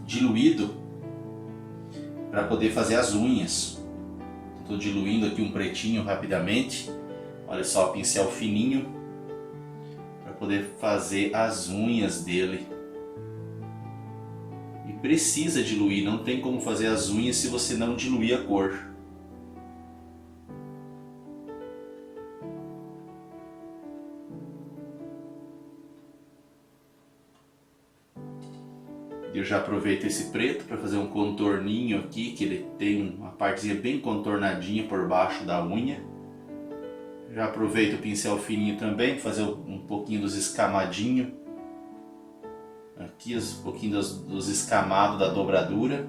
diluído para poder fazer as unhas. Estou diluindo aqui um pretinho rapidamente. Olha só, pincel fininho para poder fazer as unhas dele. E precisa diluir, não tem como fazer as unhas se você não diluir a cor. Eu já aproveito esse preto para fazer um contorninho aqui, que ele tem uma partezinha bem contornadinha por baixo da unha. Já aproveito o pincel fininho também para fazer um pouquinho dos escamadinhos. Aqui um pouquinho dos escamados da dobradura.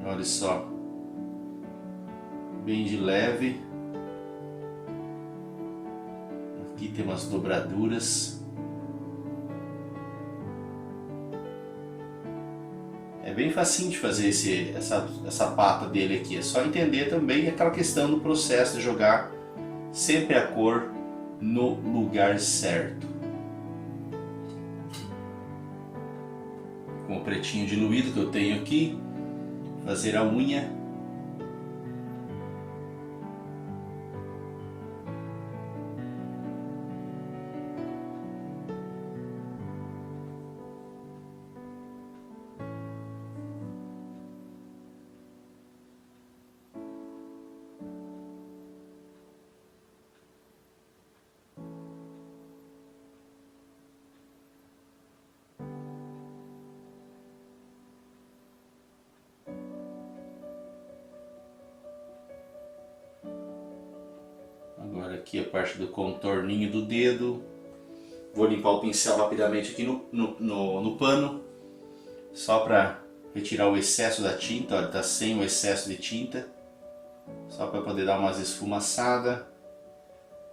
Olha só. Bem de leve. Aqui tem umas dobraduras. É bem facinho de fazer essa pata dele aqui, é só entender também aquela questão do processo de jogar sempre a cor no lugar certo. Com o pretinho diluído que eu tenho aqui, fazer a unha. Aqui a parte do contorninho do dedo. Vou limpar o pincel rapidamente aqui no pano, só para retirar o excesso da tinta. Olha, tá sem o excesso de tinta, só para poder dar umas esfumaçadas.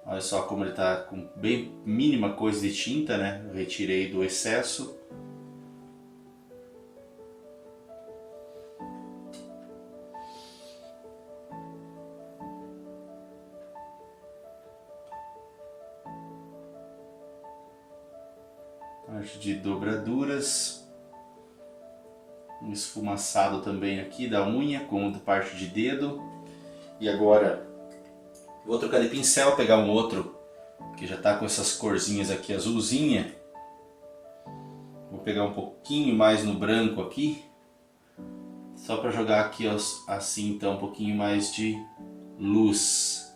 Olha só como ele tá com bem mínima coisa de tinta, né? Eu retirei do excesso. Parte de dobraduras, um esfumaçado também aqui da unha com parte de dedo. E agora vou trocar de pincel, pegar um outro que já está com essas corzinhas aqui azulzinha. Vou pegar um pouquinho mais no branco aqui, só para jogar aqui assim então um pouquinho mais de luz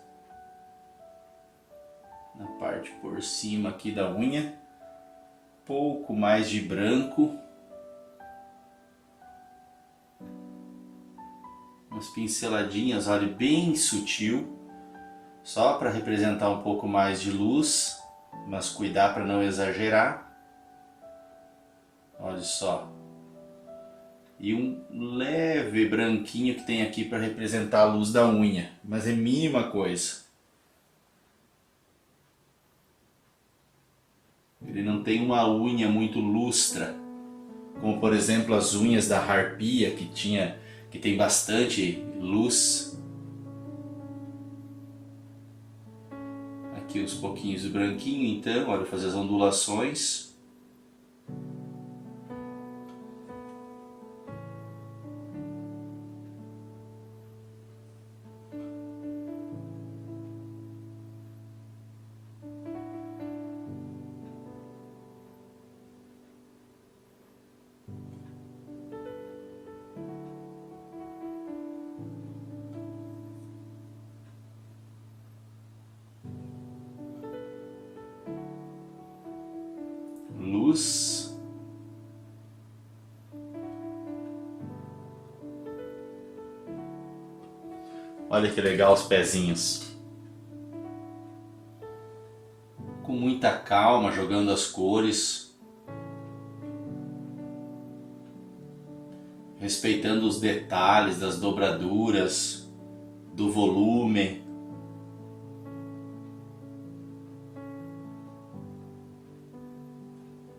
na parte por cima aqui da unha. Pouco mais de branco, umas pinceladinhas, olha, bem sutil, só para representar um pouco mais de luz, mas cuidar para não exagerar. Olha só, e um leve branquinho que tem aqui para representar a luz da unha, mas é mínima coisa. Ele não tem uma unha muito lustra, como por exemplo as unhas da harpia que tem bastante luz. Aqui uns pouquinhos de branquinho então, olha, fazer as ondulações. Luz. Olha que legal os pezinhos. Com muita calma, jogando as cores. Respeitando os detalhes das dobraduras, do volume.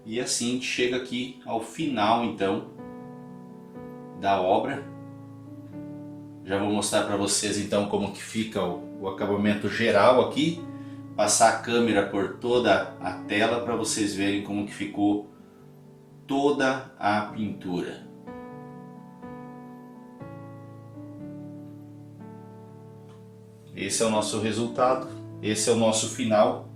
E assim a gente chega aqui ao final então da obra. Já vou mostrar para vocês então como que fica o acabamento geral aqui. Passar a câmera por toda a tela para vocês verem como que ficou toda a pintura. Esse é o nosso resultado, esse é o nosso final.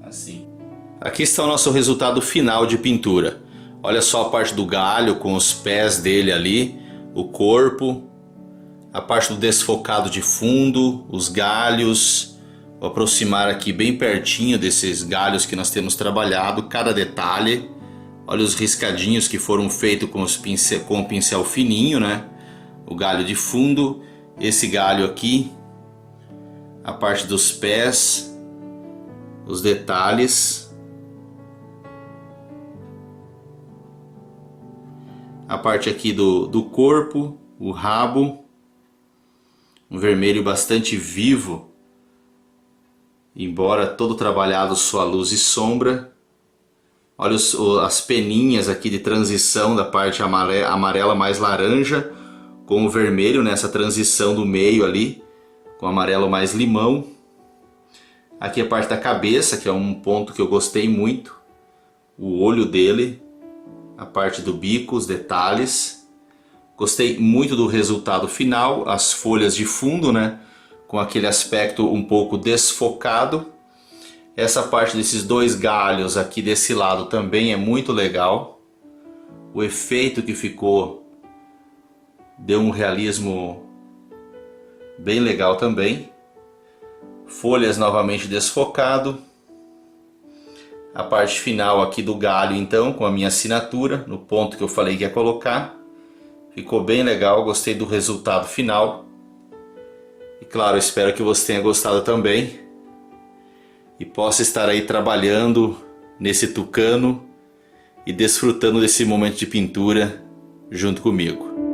Assim. Aqui está o nosso resultado final de pintura. Olha só a parte do galho com os pés dele ali, o corpo, a parte do desfocado de fundo, os galhos. Vou aproximar aqui bem pertinho desses galhos que nós temos trabalhado, cada detalhe. Olha os riscadinhos que foram feitos com o pincel fininho, né? O galho de fundo, esse galho aqui, a parte dos pés, os detalhes, a parte aqui do corpo, o rabo, um vermelho bastante vivo, embora todo trabalhado sua luz e sombra. Olha as peninhas aqui de transição da parte amarela mais laranja com o vermelho nessa transição do meio ali, com o amarelo mais limão. Aqui a parte da cabeça, que é um ponto que eu gostei muito, o olho dele, a parte do bico, os detalhes. Gostei muito do resultado final, as folhas de fundo, né, com aquele aspecto um pouco desfocado. Essa parte desses dois galhos aqui desse lado também é muito legal. O efeito que ficou deu um realismo bem legal também. Folhas novamente desfocado. A parte final aqui do galho então com a minha assinatura no ponto que eu falei que ia colocar. Ficou bem legal, gostei do resultado final. E claro, espero que você tenha gostado também. E possa estar aí trabalhando nesse tucano e desfrutando desse momento de pintura junto comigo.